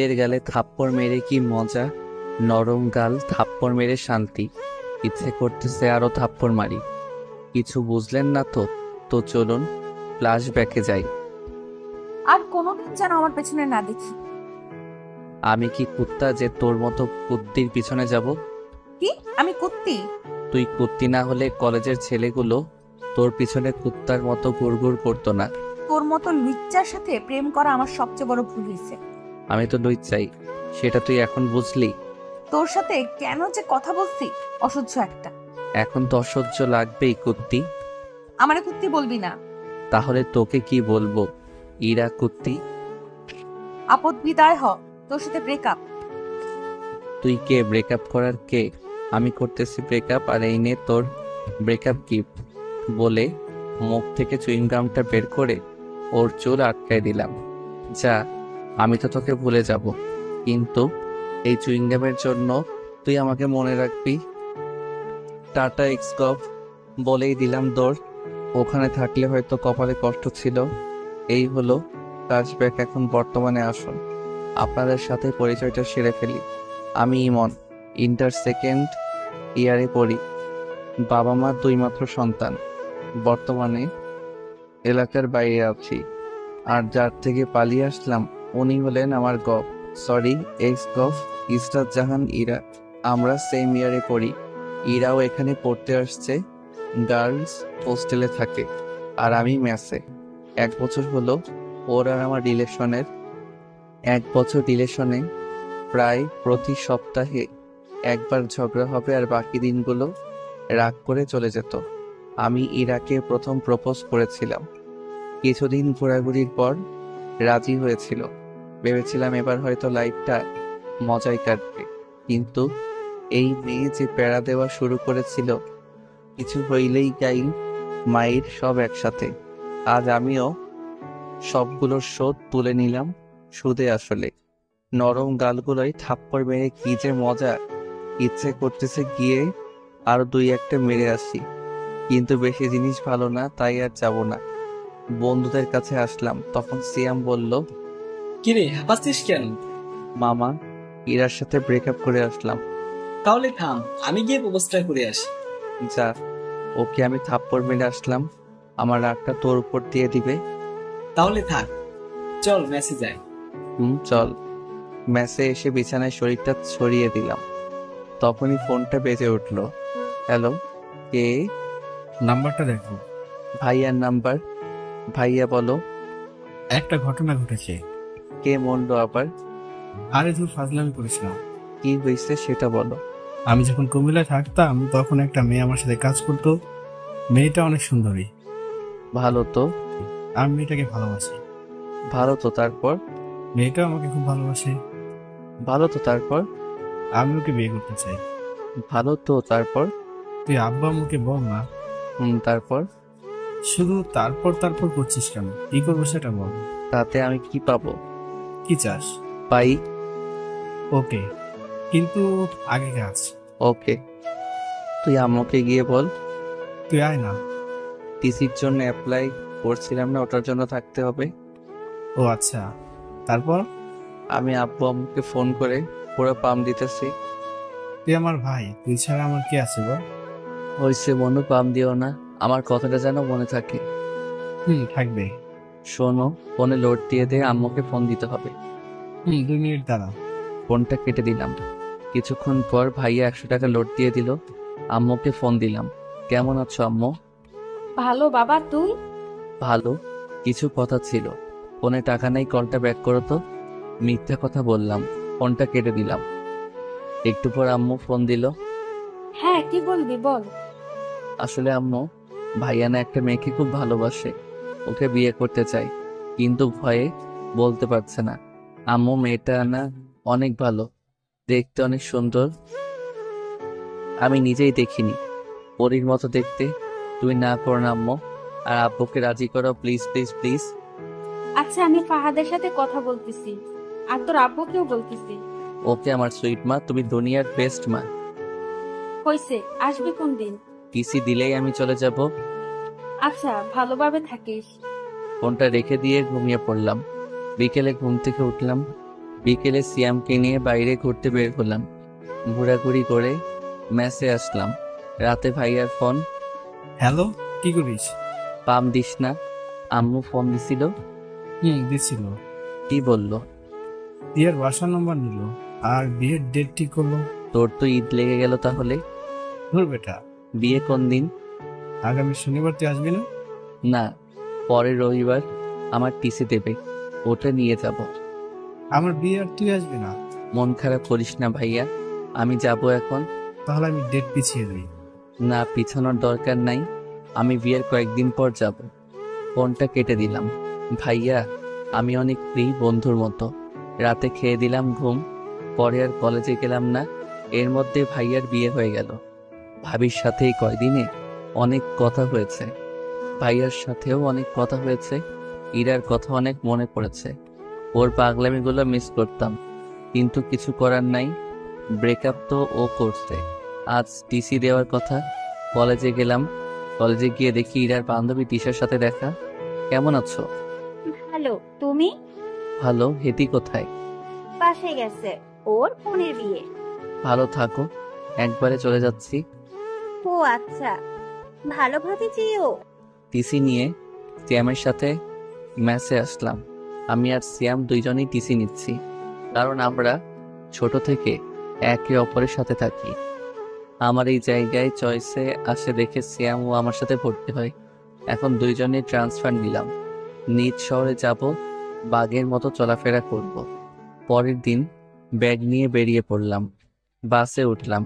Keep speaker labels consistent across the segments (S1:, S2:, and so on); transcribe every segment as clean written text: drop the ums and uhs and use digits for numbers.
S1: এর গালে থাপ্পড় মেরে কি মজা, নরম গাল থাপ্পড় মেরে শান্তি। ইচ্ছে করতেছে আরো থাপ্পড় মারি। কিছু বুঝলেন না তো? তো চলুন ফ্ল্যাশ ব্যাকে যাই।
S2: আর কোনোদিন যেন আমার পেছনে না দেখি।
S1: আমি কি কুত্তা যে তোর মতো কুত্তির পিছনে যাব?
S2: কি? আমি কুত্তি?
S1: তুই কুত্তি না হলে কলেজের ছেলেগুলো তোর পিছনে কুত্তার মতো গুড়গুড় করতো না।
S2: তোর মতো লুচ্চার সাথে প্রেম করা আমার সবচেয়ে বড় ভুল হয়েছে।
S1: আমি তো লুই চাই, সেটা তুই এখন বুঝলি?
S2: তোর সাথে কেন যে কথা বলছি, অসহ্য একটা।
S1: এখন তো অসহ্য লাগবেই কুত্তি।
S2: আমারে কুত্তি বলবি না।
S1: তাহলে তোকে কি বলবো? ইরা কুত্তি।
S2: আপদ বিদায় হ, তোর সাথে ব্রেকআপ।
S1: তুই কে ব্রেকআপ করার কে? আমি করতেছি ব্রেকআপ, আর এই নে তোর ব্রেকআপ গিফট বলে মুখ থেকে চুইংগামটা বের করে ওর চুল আটকায় দিলাম। যা, আমি তো তোকে ভুলে যাব, কিন্তু এই চুইংগামের জন্য তুই আমাকে মনে রাখবি। টাটা এক্সকপ বলেই দিলাম দৌড়। ওখানে থাকলে হয়তো কপালে কষ্ট ছিল। এই হলো ফ্ল্যাশব্যাক। এখন বর্তমানে আসুন, আপনাদের সাথে পরিচয়টা সেরে ফেলি। আমি ইমন, ইন্টার সেকেন্ড ইয়ারে পড়ি। বাবা মা দুই মাত্র সন্তান। বর্তমানে এলাকার বাইরে আছি। আর যার থেকে পালিয়ে আসলাম উনি হলেন আমার গফ, সরি এক্স গফ, ইসরাত জাহান ইরা। আমরা সেম ইয়ারে পড়ি। ইরাও এখানে পড়তে আসছে, গার্লস হোস্টেলে থাকে, আর আমি মেসে। 1 বছর হলো ওর আর আমার রিলেশনের। 1 বছর রিলেশনে প্রায় প্রতি সপ্তাহে একবার ঝগড়া হবে, আর বাকি দিনগুলো রাগ করে চলে যেত। আমি ইরাকে প্রথম প্রপোজ করেছিলাম। কিছুদিন ঘোরাঘুরির পর রাজি হয়েছিল। ভেবেছিলাম এবার হয়তো লাইফটা মজায় কাটবে, কিন্তু এই মেয়ে যে প্যারা দেওয়া শুরু করেছিল, কিছু হইলেই গাইল মায়ের সব একসাথে। আজ আমিও সবগুলোর শোধ তুলে নিলাম সুদে আসলে। নরম গালগুলোয় থাপ্পড় মেরে কি যে মজা। ইচ্ছে করতেছে গিয়ে আরো দুই একটা মেরে আসি, কিন্তু বেশি জিনিস ভালো না, তাই আর যাব না। বন্ধুদের কাছে আসলাম, তখন সিয়াম বলল,
S3: কিরে হাঁপাচ্ছিস কেন?
S1: মামা, ইরার সাথে ব্রেকআপ করে আসলাম।
S3: তাহলে থাম, আমি গিয়ে প্রপোজটা করে আসি।
S1: যা, ওকে আমি থাপ্পড় মেরে আসলাম, আমার রাগটা তোর উপর দিয়ে দিবে।
S3: তাহলে থাক, চল মেসে যাই।
S1: চল। ম্যাসে এসে বিছানায় শরীরটা ছড়িয়ে দিলাম। তখনই ফোনটা বেজে উঠলো। হ্যালো, কে?
S4: নাম্বারটা দেখো।
S1: ভাইয়ার নাম্বার। ভাইয়া বলো।
S4: একটা ঘটনা ঘটেছে।
S1: কে মরলো আবার?
S4: আরে ধুর, ফাজলামি করেছিলাম।
S1: কি হয়েছে সেটা বলো।
S4: আমি যখন কুমিল্লায় থাকতাম তখন একটা মেয়ে আমার সাথে কাজ করতো। মেয়েটা অনেক সুন্দরী।
S1: ভালো তো।
S4: আমি মেয়েটাকে ভালোবাসি।
S1: ভালো তো তারপর?
S4: মেয়েটাও আমাকে খুব ভালোবাসে।
S1: ভালো তো তারপর?
S4: আমি ওকে বিয়ে করতে চাই।
S1: ভালো তো তারপর?
S4: তুই আব্বা আম্মুকে বল না।
S1: তারপর?
S4: শুধু তারপর তারপর করছিস কেন? কি করবো সেটা বল।
S1: তাতে আমি কি পাবো?
S4: কি চাস?
S1: পাই।
S4: ওকে, কিন্তু আগে কাজ।
S1: ওকে, তুই আম্মুকে গিয়ে বল।
S4: তুই আয় না।
S1: টিসির জন্য অ্যাপ্লাই করছিলাম না, ওটার জন্য থাকতে হবে।
S4: ও আচ্ছা, তারপর?
S1: আমি আব্বু আম্মুকে ফোন করে পুরো পাম দিতেছি।
S4: তুই আমার ভাই, তুই ছাড়া আমার কি আছে বল?
S1: হয়েছে মনু, পাম দিও না, আমার কথাটা যেন মনে থাকে।
S4: থাকবে।
S1: শোনো, ফোনে লোড দিয়ে দে, আম্মুকে ফোন দিতে হবে।
S4: 2 মিনিট দাঁড়া।
S1: ফোনটা কেটে দিলাম। কিছুক্ষণ পর ভাইয়া 100 টাকা লোড দিয়ে দিল। আম্মুকে ফোন দিলাম। কেমন আছো আম্মু?
S2: ভালো বাবা, তুই?
S1: ভালো। কিছু কথা ছিল। ফোনে টাকা নেই, কলটা ব্যাক করো তো। মিথ্যা কথা বললাম। ফোনটা কেটে দিলাম। একটু পর আম্মু ফোন দিল।
S2: হ্যাঁ, কি বলবি বল।
S1: আসলে আম্মু, ভাইয়া না একটা মেয়েকে খুব ভালোবাসে, ওকে বিয়ে করতে চাই, কিন্তু ভয়ে বলতে পারছে না। আম্মু, মেয়েটা না অনেক ভালো, দেখতে অনেক সুন্দর। আমি নিজেই দেখিনি, পরীর মতো দেখতে। তুমি না করো না আম্মু, আর আব্বুকে রাজি করো প্লিজ প্লিজ প্লিজ।
S2: আচ্ছা, আমি ফাহাদের সাথে কথা বলতেছি, আর তোর আব্বুকেও বলতেছি।
S1: ওকে আমার সুইট মা, তুমি দুনিয়ার বেস্ট মা।
S2: হইছে, আসবি কোন দিন?
S1: টিসি দিলেই আমি চলে যাব।
S2: আচ্ছা, ভালোভাবে থাকিস।
S1: ফোনটা রেখে দিয়ে ঘুমিয়ে পড়লাম। বিকেলে ঘুম থেকে উঠলাম, বিকেলে সিয়ামকে নিয়ে বাইরে ঘুরতে বের হলাম। ঘোরাঘুরি করে মেসে আসলাম। রাতে ভাইয়ার ফোন।
S4: হ্যালো, কি করিস?
S1: পাম দিস না। আম্মু ফোন দিছিল।
S4: দিছিল।
S1: কি বলল?
S4: বিয়ের বাসার নম্বর নিল আর বিয়ের ডেট ঠিক করলো।
S1: তোর তো ঈদ লেগে গেল তাহলে।
S4: ধুর বেটা,
S1: বিয়ে কোন দিন?
S4: আগামী শনিবার তুই আসবি না?
S1: না, পরের রবিবার আমার টিসি দেবে, ওটা নিয়ে যাব।
S4: আমার বিয়ে আর তুই আসবি না?
S1: মন খারাপ করিস না ভাইয়া, আমি যাব এখন।
S4: তাহলে আমি ডেট পিছিয়ে দিই।
S1: না, পিছানোর দরকার নাই, আমি বিয়ের কয়েকদিন পর যাব। ফোনটা কেটে দিলাম। ভাইয়া, আমি অনেক ফ্রি, বন্ধুর মতো। রাতে খেয়ে দিলাম ঘুম। পরে আর কলেজে গেলাম না। এর মধ্যে ভাইয়ার বিয়ে হয়ে গেল। ভাবির সাথে এই কয়দিনে অনেক কথা হয়েছে, ভাইয়ার সাথেও অনেক কথা হয়েছে। ইরার কথা অনেক মনে পড়েছে। ওর পাগলামিগুলো মিস করতাম, কিন্তু কিছু করার নাই। ব্রেকআপ তো ও করছে। আজ টিসি দেওয়ার কথা। কলেজে গেলাম। কলেজে গিয়ে দেখি ইরার বান্ধবী তিশার সাথে দেখা। কেমন আছো?
S2: হ্যালো, তুমি?
S1: ভালো। হেতি কোথায়?
S2: পাশে গেছে, ওর বোনের বিয়ে।
S1: ভালো থাকো, একবারে চলে যাচ্ছি।
S2: ও আচ্ছা, ভালোভাবে যেও।
S1: টিসি নিয়ে সিয়ামের সাথে ম্যাচে আসলাম। আমি আর সিয়াম দুইজনেই টিসি নিচ্ছি, কারণ আমরা ছোট থেকে একে অপরের সাথে থাকি। আমার এই জায়গায় চয়েসে আসে দেখে সিয়াম ও আমার সাথে ভর্তি হয়। এখন দুইজনে ট্রান্সফার নিলাম। নিজ শহরে যাব, বাঘের মতো চলাফেরা করব। পরের দিন ব্যাগ নিয়ে বেরিয়ে পড়লাম। বাসে উঠলাম।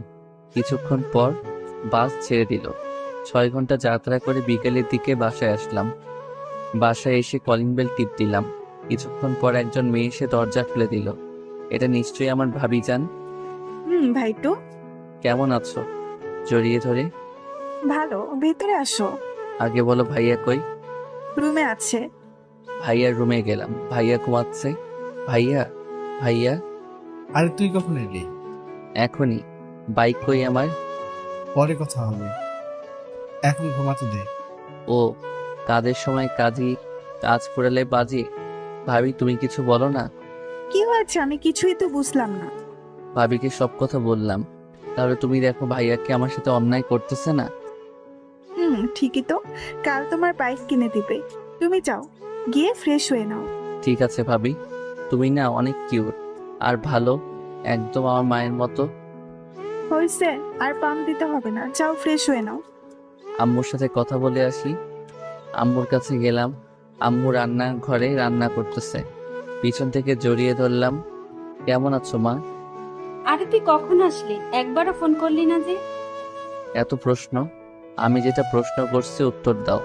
S1: কিছুক্ষণ পর বাস ছেড়ে দিল। 6 ঘন্টা যাত্রা করে বিকেলের দিকে বাসায় আসলাম। বাসায় এসে কলিং বেল টিপ দিলাম। কিছুক্ষণ পর একজন মেয়ে এসে দরজা খুলে দিল। এটা নিশ্চয়ই আমার ভাবি যান।
S5: ভাইটু,
S1: কেমন আছো? জড়িয়ে ধরে।
S5: ভালো, ভেতরে আসো।
S1: আগে বলো ভাইয়া কই?
S5: রুমে আছে।
S1: ভাইয়ার রুমে গেলাম। ভাইয়া ঘুমাচ্ছে। ভাইয়া, ভাইয়া।
S4: আরে তুই কখন এলি?
S1: এখনই। বাইক কই আমার?
S4: পরে কথা হবে, এখন ঘুমাতে দে।
S1: ও, কাজের সময় কাজী, কাজ ফুরালে বাজি। ভাবি, তুমি কিছু বলো না।
S5: কি হয়েছে? আমি কিছুই তো বুঝলাম না।
S1: ভাবিকে সব কথা বললাম। তাহলে তুমি দেখো ভাইয়াকে আমার সাথে অন্যায় করতেছে না।
S5: ঠিকই তো, কাল তোমার বাইক কিনে দিবে। তুমি যাও, গিয়ে ফ্রেশ হয়ে নাও।
S1: ঠিক আছে ভাবি, তুমি না অনেক কিউট আর ভালো, একদম আমার মায়ের মতো।
S5: হয়েছে, আর পাম দিতে হবে না, যাও ফ্রেশ হয়ে নাও।
S1: আম্মুর সাথে কথা বলে আসি। আম্মুর কাছে গেলাম। আম্মু রান্নাঘরে রান্না করতেছে। পিছন থেকে জড়িয়ে ধরলাম। কেমন আছো মা?
S2: আরে তুই কখন আসলি? একবারও ফোন করলি না যে।
S1: এত প্রশ্ন? আমি যেটা প্রশ্ন করছি উত্তর দাও।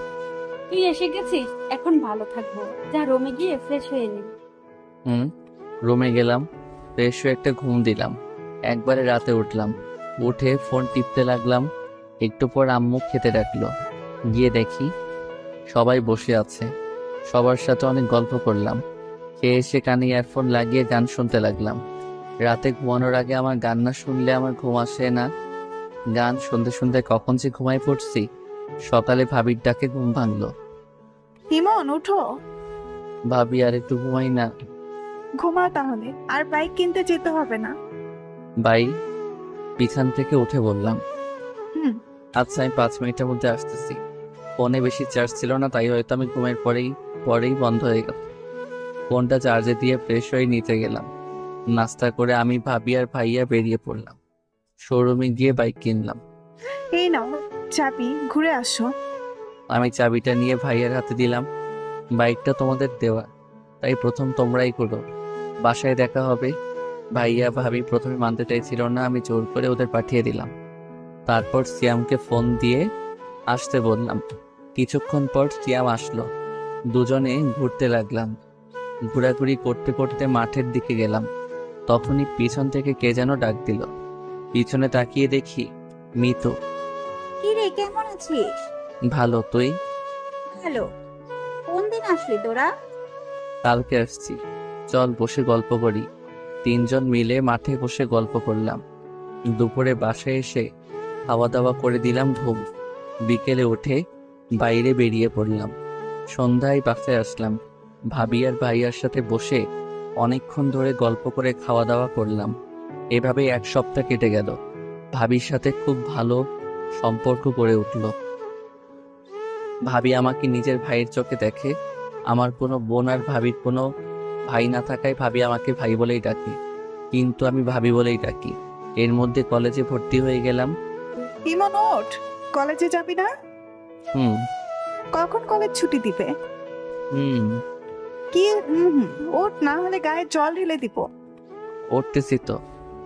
S2: তুই এসে গেছিস, এখন ভালো থাকবো। যা রুমে গিয়ে ফ্রেশ হয়ে নে।
S1: রুমে গেলাম, ফ্রেশ হয়ে একটা ঘুম দিলাম। একবারে রাতে উঠলাম। উঠে ফোন টিপতে লাগলাম। একটু পর আম্মু খেতে ডাকলো। গিয়ে দেখি সবাই বসে আছে। সবার সাথে অনেক গল্প করলাম। খেয়ে এসে কানে ইয়ারফোন লাগিয়ে গান শুনতে লাগলাম। রাতে ঘুমানোর আগে আমার গান না শুনলে আমার ঘুম আসে না। গান শুনতে শুনতে কখন যে ঘুমায় পড়ছি। সকালে ভাবির ডাকে ঘুম ভাঙলো।
S5: হিমন, উঠো।
S1: ভাবি, আর একটু ঘুমাই না।
S5: ঘুমাও তাহলে, আর বাইক কিনতে যেতে হবে না।
S1: বাই। বিছান থেকে উঠে বললাম,
S5: হুম
S1: আচ্ছা আমি 5 মিনিটের মধ্যে আসতেছি। ফোনে বেশি চার্জ ছিল না, তাই হয়তো আমি ঘুমের পরেই বন্ধ হয়ে গেল। ফোনটা চার্জে দিয়ে ফ্রেশ হয়ে নিতে গেলাম। নাস্তা করে আমি, ভাবি আর ভাইয়া বেরিয়ে পড়লাম। শোরুমে গিয়ে বাইক কিনলাম।
S5: এই নাও চাবি, ঘুরে আসো।
S1: আমি চাবিটা নিয়ে ভাইয়ার হাতে দিলাম। বাইকটা তোমাদের দেওয়া, তাই প্রথম তোমরাই করো, বাসায় দেখা হবে। ভাইয়া ভাবি প্রথমে মানতে চাইছিল না, আমি জোর করে ওদের পাঠিয়ে দিলাম। তারপর সিয়ামকে ফোন দিয়ে আসতে বললাম। কিছুক্ষণ পর সিয়াম আসলো। দুজনে ঘুরতে লাগলাম। ঘোরাঘুরি করতে করতে মাঠের দিকে গেলাম। তখনই পিছন থেকে কে যেন ডাক দিল। পিছনে তাকিয়ে দেখি মিতু।
S2: কি রে, কেমন আছিস?
S1: ভালো, তুই?
S2: হ্যালো, কোন দিন আসলি তোরা?
S1: কালকে আসছি। চল বসে গল্প করি। 3 জন মিলে মাঠে বসে গল্প করলাম। দুপুরে বাসায় এসে খাওয়া দাওয়া করে দিলাম ঘুম। বিকেলে উঠে বাইরে বেরিয়ে পড়লাম। সন্ধ্যায় বাসায় আসলাম। ভাবি আর ভাইয়ার সাথে বসে অনেকক্ষণ ধরে গল্প করে খাওয়া দাওয়া করলাম। এভাবেই 1 সপ্তাহ কেটে গেল। ভাবির সাথে খুব ভালো সম্পর্ক গড়ে উঠল। ভাবি আমাকে নিজের ভাইয়ের চোখে দেখে। আমার কোনো বোন আর ভাবির কোনো ভাই না থাকায় ভাবি আমাকে ভাই বলেই ডাকে, কিন্তু আমি ভাবি বলেই ডাকি। এর মধ্যে কলেজে ভর্তি হয়ে গেলাম।
S5: ইমন ওঠ, কলেজে যাবি না?
S1: হুম
S5: কখন কলেজ ছুটি দিবে?
S1: হুম
S5: কি ওঠ, না হলে গায়ে জল ঢেলে দিব।
S1: উঠতেছি তো।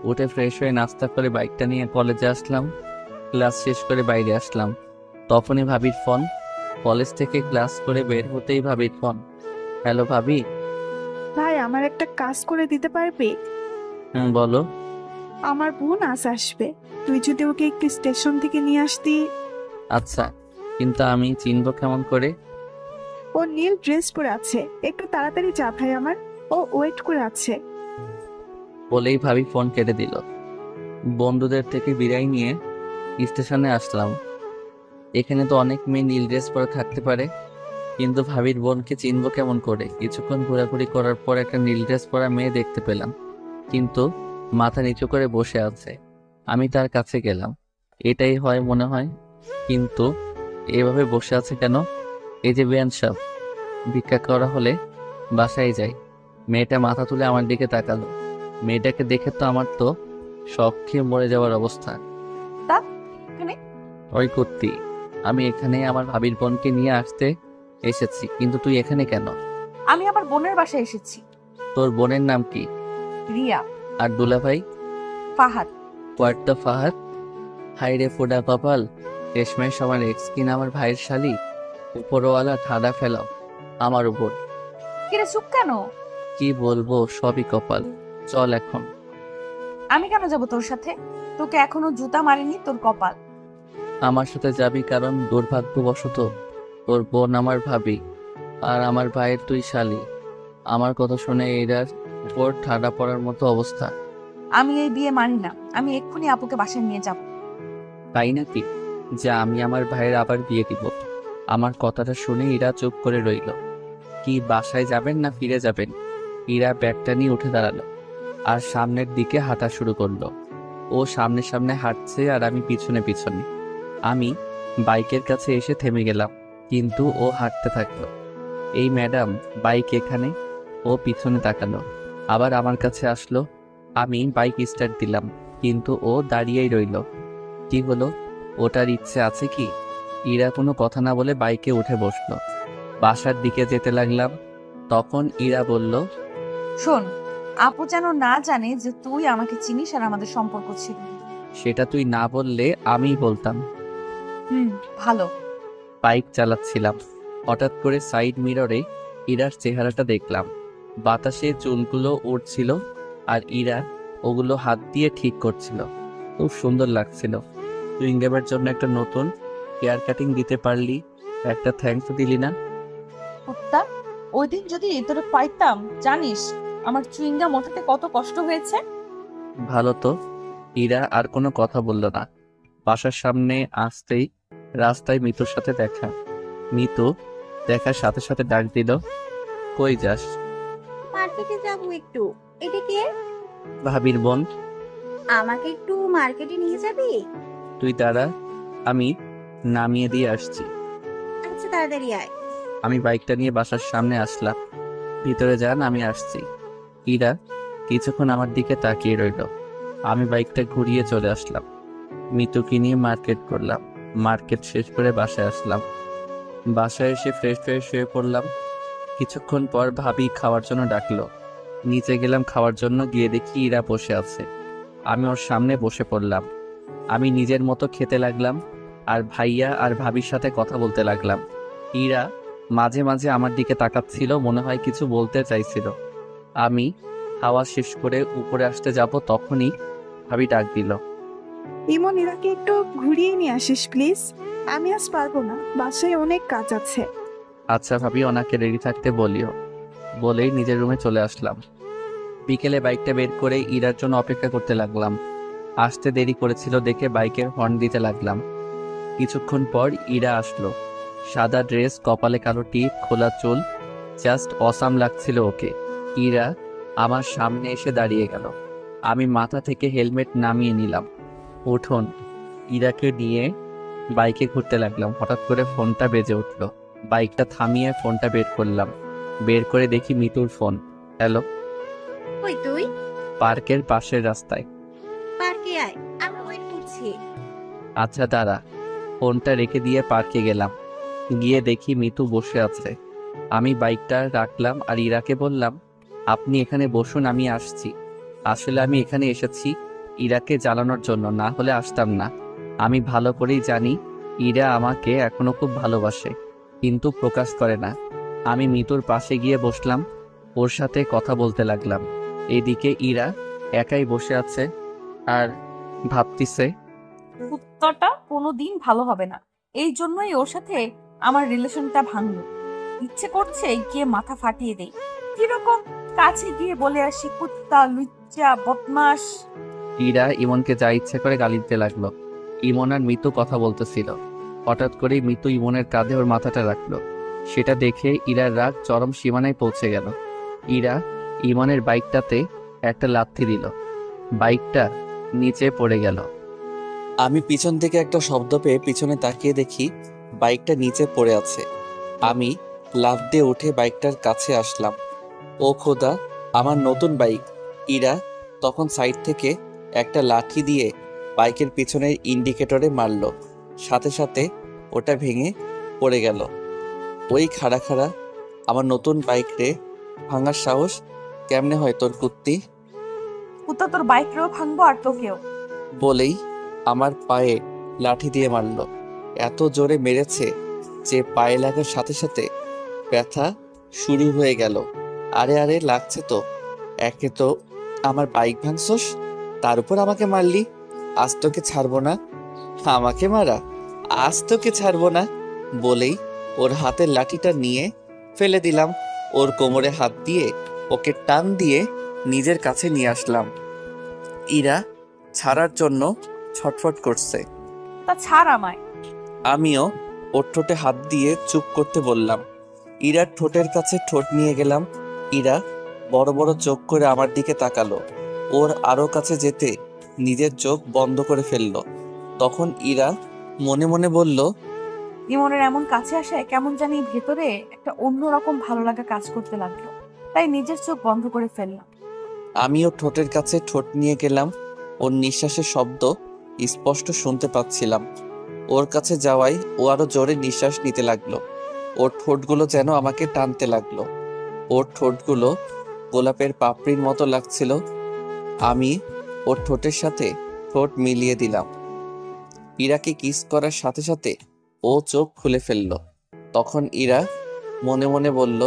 S1: উঠে ফ্রেশ হয়ে নাস্তা করে বাইকটা নিয়ে কলেজে আসলাম। ক্লাস শেষ করে বাইরে আসলাম, তখনই ভাবির ফোন। কলেজ থেকে ক্লাস করে বের হতেই ভাবির ফোন। হ্যালো ভাবি।
S5: ভাই, আমার একটা কাজ করে দিতে পারবি?
S1: হুম বলো।
S5: আমার বোন আজ আসবে, তুই যদি ওকে একটু স্টেশন থেকে নিয়ে আসতি।
S1: আচ্ছা, কিন্তু আমি চিনবো কেমন করে?
S5: ও নীল ড্রেস পরে আছে, একটু তাড়াতাড়ি যা ভাই, আমার ও ওয়েট করে আছে।
S1: বলেই ভাবি ফোন কেটে দিল। বন্ধুদের থেকে বিদায় নিয়ে স্টেশনে আসলাম। এখানে তো অনেক মেয়ে নীল ড্রেস পরে থাকতে পারে, কিন্তু ভাবির বোনকে চিনবো কেমন করে? কিছুক্ষণ ঘোরাঘুরি করার পর একটা নীল ড্রেস পরা মেয়ে দেখতে পেলাম, কিন্তু মাথা নিচু করে বসে আছে। আমি তার কাছে গেলাম। এটাই হয় মনে হয়, কিন্তু এভাবে বসে আছে কেন? এই যে বেয়ান সাহেব, ভিক্ষা করা হলে বাসায় যাই। মেয়েটা মাথা তুলে আমার দিকে তাকালো। মেয়েটাকে দেখে তো আমার তো শখ খেয়ে মরে যাওয়ার অবস্থা।
S6: তা এখানে?
S1: ওই কুত্তি, আমি এখানে আমার ভাবির বোনকে নিয়ে আসতে এসেছি, কিন্তু তুই এখানে কেন?
S6: আমি আমার বোনের বাসায় এসেছি।
S1: তোর বোনের নাম কি?
S6: রিয়া।
S1: আর দুলাভাই?
S6: ফাহাদ।
S1: কোয়ার্টা ফাহাদ। হাই রে ফোডা কপাল, শেষমেশ আমার এক্স কিনা আমার ভাইয়ের শালি। উপরওয়ালা ঠাডা ফেলাও আমার উপর।
S6: কিরে চুপ কেন?
S1: কি বলবো, সবই কপাল। চল এখন।
S6: আমি কেন যাব তোর সাথে? তোকে এখনো জুতা মারিনি, তোর কপাল।
S1: আমার সাথে যাবি কারণ দুর্ভাগ্যবশত তোর বোন আমার ভাবি, আর আমার ভাইয়ের তুই শালি। আমার কথা শুনে এরার উপর ঠাডা পড়ার মতো অবস্থা।
S6: আমি এই বিয়ে মানি না। আমি এক্ষুনি আপুকে বাসায় নিয়ে যাব।
S1: তাই নাকি? যে আমি আমার ভাইয়ের আবার বিয়ে দিব। আমার কথাটা শুনে ইরা চুপ করে রইল। কি বাসায় যাবেন না ফিরে যাবেন? ইরা ব্যাগটা নিয়ে উঠে দাঁড়ালো আর সামনের দিকে হাঁটা শুরু করলো। ও সামনে সামনে হাঁটছে আর আমি পিছনে পিছনে। আমি বাইকের কাছে এসে থেমে গেলাম, কিন্তু ও হাঁটতে থাকলো। এই ম্যাডাম, বাইক এখানে। ও পিছনে তাকালো, আবার আমার কাছে আসলো। আমি বাইক স্টার্ট দিলাম, কিন্তু ও দাঁড়িয়েই রইল। কি হলো? ওটার ইচ্ছে আছে কি? ইরা কোনো কথা না বলে বাইকে উঠে বসলো। বাসার দিকে যেতে লাগলাম, তখন ইরা বলল,
S6: শোন, আপু যেন না জানে যে তুই আমাকে চিনিস আর আমাদের সম্পর্ক ছিল।
S1: সেটা তুই না বললে আমিই বলতাম।
S6: ভালো।
S1: বাইক চালাচ্ছিলাম, হঠাৎ করে সাইড মিররে ইরার চেহারাটা দেখলাম। বাতাসে চুলগুলো উড়ছিল আর ইরা ওগুলো হাত দিয়ে ঠিক করছিল। খুব সুন্দর লাগছিল। তুই ইংরেবের জন্য একটা নতুন হেয়ার কাটিং দিতে পারলি, একটা থ্যাঙ্কস দিলি না?
S6: কুত্তা, ওই দিন যদি তোর পাইতাম, জানিস আমার চুইংগাম ওঠাতে কত কষ্ট হয়েছে।
S1: ভালো তো। ইরা আর কোনো কথা বলল না। বাসার সামনে আসতেই রাস্তায় মিতুর সাথে দেখা। মিতু দেখার সাথে সাথে ডাক দিল, কই যাস?
S7: মার্কেটে যাবো একটু। এটা কে?
S1: ভাবির বোন।
S7: আমাকে একটু মার্কেটে নিয়ে যাবি?
S1: তুই দাঁড়া, আমি নামিয়ে দিয়ে আসছি।
S7: আচ্ছা, তাড়াতাড়ি আয়।
S1: আমি বাইকটা নিয়ে বাসার সামনে আসলাম। ভিতরে যান, আমি আসছি। ইরা কিছুক্ষণ আমার দিকে তাকিয়ে রইল। আমি বাইকটা ঘুরিয়ে চলে আসলাম। মিতুকে নিয়ে মার্কেট করলাম। মার্কেট শেষ করে বাসায় আসলাম। বাসায় এসে ফ্রেশ হয়ে পড়লাম। কিছুক্ষণ পর ভাবি খাওয়ার জন্য ডাকলো। নিচে গেলাম খাওয়ার জন্য, গিয়ে দেখি ইরা বসে আছে। আমি ওর সামনে বসে পড়লাম। আমি নিজের মতো খেতে লাগলাম আর ভাইয়া আর ভাবির সাথে কথা বলতে লাগলাম। ইরা মাঝে মাঝে আমার দিকে তাকাচ্ছিল, মনে হয় কিছু বলতে চাইছিল। আমি খাওয়া শেষ করে উপরে আসতে যাব, তখনই ভাবি ডাক দিল,
S5: ইমন, ইরাকে একটু ঘুরিয়ে নিয়ে আসিস প্লিজ। আমি আজ পারবো না, বাসায় অনেক কাজ আছে।
S1: আচ্ছা ভাবি, ওনাকে রেডি থাকতে বলিও। বলেই নিজের রুমে চলে আসলাম। বিকেলে বাইকটা বের করে ইরার জন্য অপেক্ষা করতে লাগলাম। আসতে দেরি করেছিল দেখে বাইকের হর্ন দিতে লাগলাম। কিছুক্ষণ পর ইরা আসলো। সাদা ড্রেস, কপালে কালো টিপ, খোলা চুল, জাস্ট অসাম লাগছিল ওকে। ইরা আমার সামনে এসে দাঁড়িয়ে গেল। আমি মাথা থেকে হেলমেট নামিয়ে নিলাম। উঠোন ইরাকে নিয়ে বাইকে ঘুরতে লাগলাম। হঠাৎ করে ফোনটা বেজে উঠলো। বাইকটা থামিয়ে ফোনটা বের করলাম। বের করে দেখি মিতুর ফোন। হ্যালো।
S7: কই তুই?
S1: পার্কের পাশের রাস্তায়।
S7: পার্কে আয়, আমি ওয়েট করছি।
S1: আচ্ছা দাঁড়া। ফোনটা রেখে দিয়ে পার্কে গেলাম। গিয়ে দেখি মিতু বসে আছে। আমি বাইকটা রাখলাম আর ইরাকে বললাম, আপনি এখানে বসুন, আমি আসছি। আসলে আমি এখানে এসেছি ইরাকে জ্বালানোর জন্য, না হলে আসতাম না। আমি ভালো করেই জানি ইরা আমাকে এখনো খুব ভালোবাসে, কিন্তু প্রকাশ করে না। আমি মিতুর পাশে গিয়ে বসলাম, ওর সাথে কথা বলতে লাগলাম। এদিকে ইরা একাই বসে আছে আর ভাবতিছে
S6: কুত্তাটা কোনোদিন ভালো হবে না, এই জন্যই ওর সাথে আমার রিলেশনটা ভাঙলো। ইচ্ছে করছে গিয়ে মাথা ফাটিয়ে দেই। কিরকম কাছে গিয়ে বলে আসি, কুত্তা, লুচ্চা, বদমাস।
S1: ইরা ইমনকে যা ইচ্ছে করে গালি দিতে লাগলো। ইমন আর মিতু কথা বলতেছিল। হঠাৎ করেই মিতু ইমনের কাঁধে ওর মাথাটা রাখলো। সেটা দেখে ইরার রাগ চরম সীমানায় পৌঁছে গেল। ইরা ইমনের বাইকটাতে একটা লাথি দিল। বাইকটা নিচে পড়ে গেল। আমি পিছন থেকে একটা শব্দ পেয়ে পিছনে তাকিয়ে দেখি বাইকটা নিচে পড়ে আছে। আমি লাফ দিয়ে উঠে বাইকটার কাছে আসলাম। ও খোদা, আমার নতুন বাইক! ইরা তখন সাইড থেকে একটা লাঠি দিয়ে বাইকের পিছনের ইন্ডিকেটরে মারলো। সাথে সাথে ওটা ভেঙে পড়ে গেল। ওই খাড়া খাড়া আমার নতুন বাইক রে ভাঙার সাহস কেমনে হয় তোর কুত্তি?
S6: কুত্তা তোর বাইকরেও ভাঙবো আর তোকেও।
S1: বলেই আমার পায়ে লাঠি দিয়ে মারলো। এত জোরে মেরেছে যে পায়ে লাগার সাথে সাথে ব্যথা শুরু হয়ে গেল। আরে আরে লাগছে তো। একে তো আমার বাইক ভাঙছস, তার উপর আমাকে মারলি। আজ তোকে ছাড়বো না। আমাকে মারা, আজ তোকে ছাড়বো না বলেই ওর হাতের লাঠিটা নিয়ে ফেলে দিলাম। ওর কোমরে হাত দিয়ে ওকে টান দিয়ে নিজের কাছে নিয়ে আসলাম। ইরা ছাড়ার জন্য ছটফট করছে।
S6: তা ছাড় আমায়।
S1: আমিও ওর ঠোঁটে হাত দিয়ে চুপ করতে বললাম। ইরার ঠোঁটের কাছে ঠোঁট নিয়ে গেলাম। ইরা বড় বড় চোখ করে আমার দিকে তাকালো। ওর আরো কাছে যেতে নিজের চোখ বন্ধ করে ফেললো। তখন ইরা মনে মনে বলল,
S6: ইমনের এমন কাছে আসায় কেমন জানি ভেতরে একটা অন্যরকম ভালো লাগা কাজ করতে লাগলো, তাই নিজের চোখ বন্ধ করে ফেললাম।
S1: আমিও ঠোঁটের কাছে ঠোঁট নিয়ে গেলাম। ওর নিঃশ্বাসের শব্দ স্পষ্ট শুনতে পাচ্ছিলাম। ওর কাছে যাওয়ায় ও আরো জোরে নিঃশ্বাস নিতে লাগলো। ওর ঠোঁটগুলো যেন আমাকে টানতে লাগলো। ওর ঠোঁটগুলো গোলাপের পাপড়ির মতো লাগছিল। আমি ওর ঠোঁটের সাথে ঠোঁট মিলিয়ে দিলাম। ইরাকে কিস করার সাথে সাথে ও চোখ খুলে ফেলল। তখন ইরা মনে মনে বলল,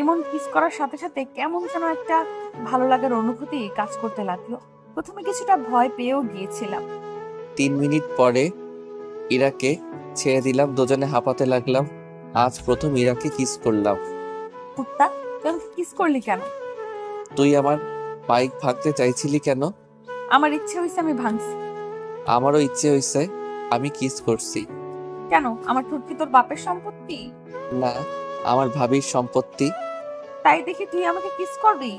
S6: ইমন কিস করার সাথে সাথে কেমন যেন একটা ভালো লাগার অনুভূতি কাজ করতে লাগলো। প্রথমে কিছুটা ভয় পেয়েও গিয়েছিলাম।
S1: 3 মিনিট পরে ইরাকে ছেড়ে দিলাম। দুজনে হাঁপাতে লাগলাম। আজ প্রথম ইরাকে কিস করলাম।
S6: কুত্তা, তুই আমাকে কিস করলি কেন?
S1: তুই আমার বাইক ভাগতে চাইছিলি কেন?
S6: আমার ইচ্ছে হয়েছে, আমি ভাঙছি।
S1: আমারও ইচ্ছে হয়েছে, আমি কিস করছি।
S6: কেন? আমার ঠোঁট কি তোর বাপের সম্পত্তি?
S1: না, আমার ভাবির সম্পত্তি।
S6: তাই দেখি তুই আমাকে কিস করবি?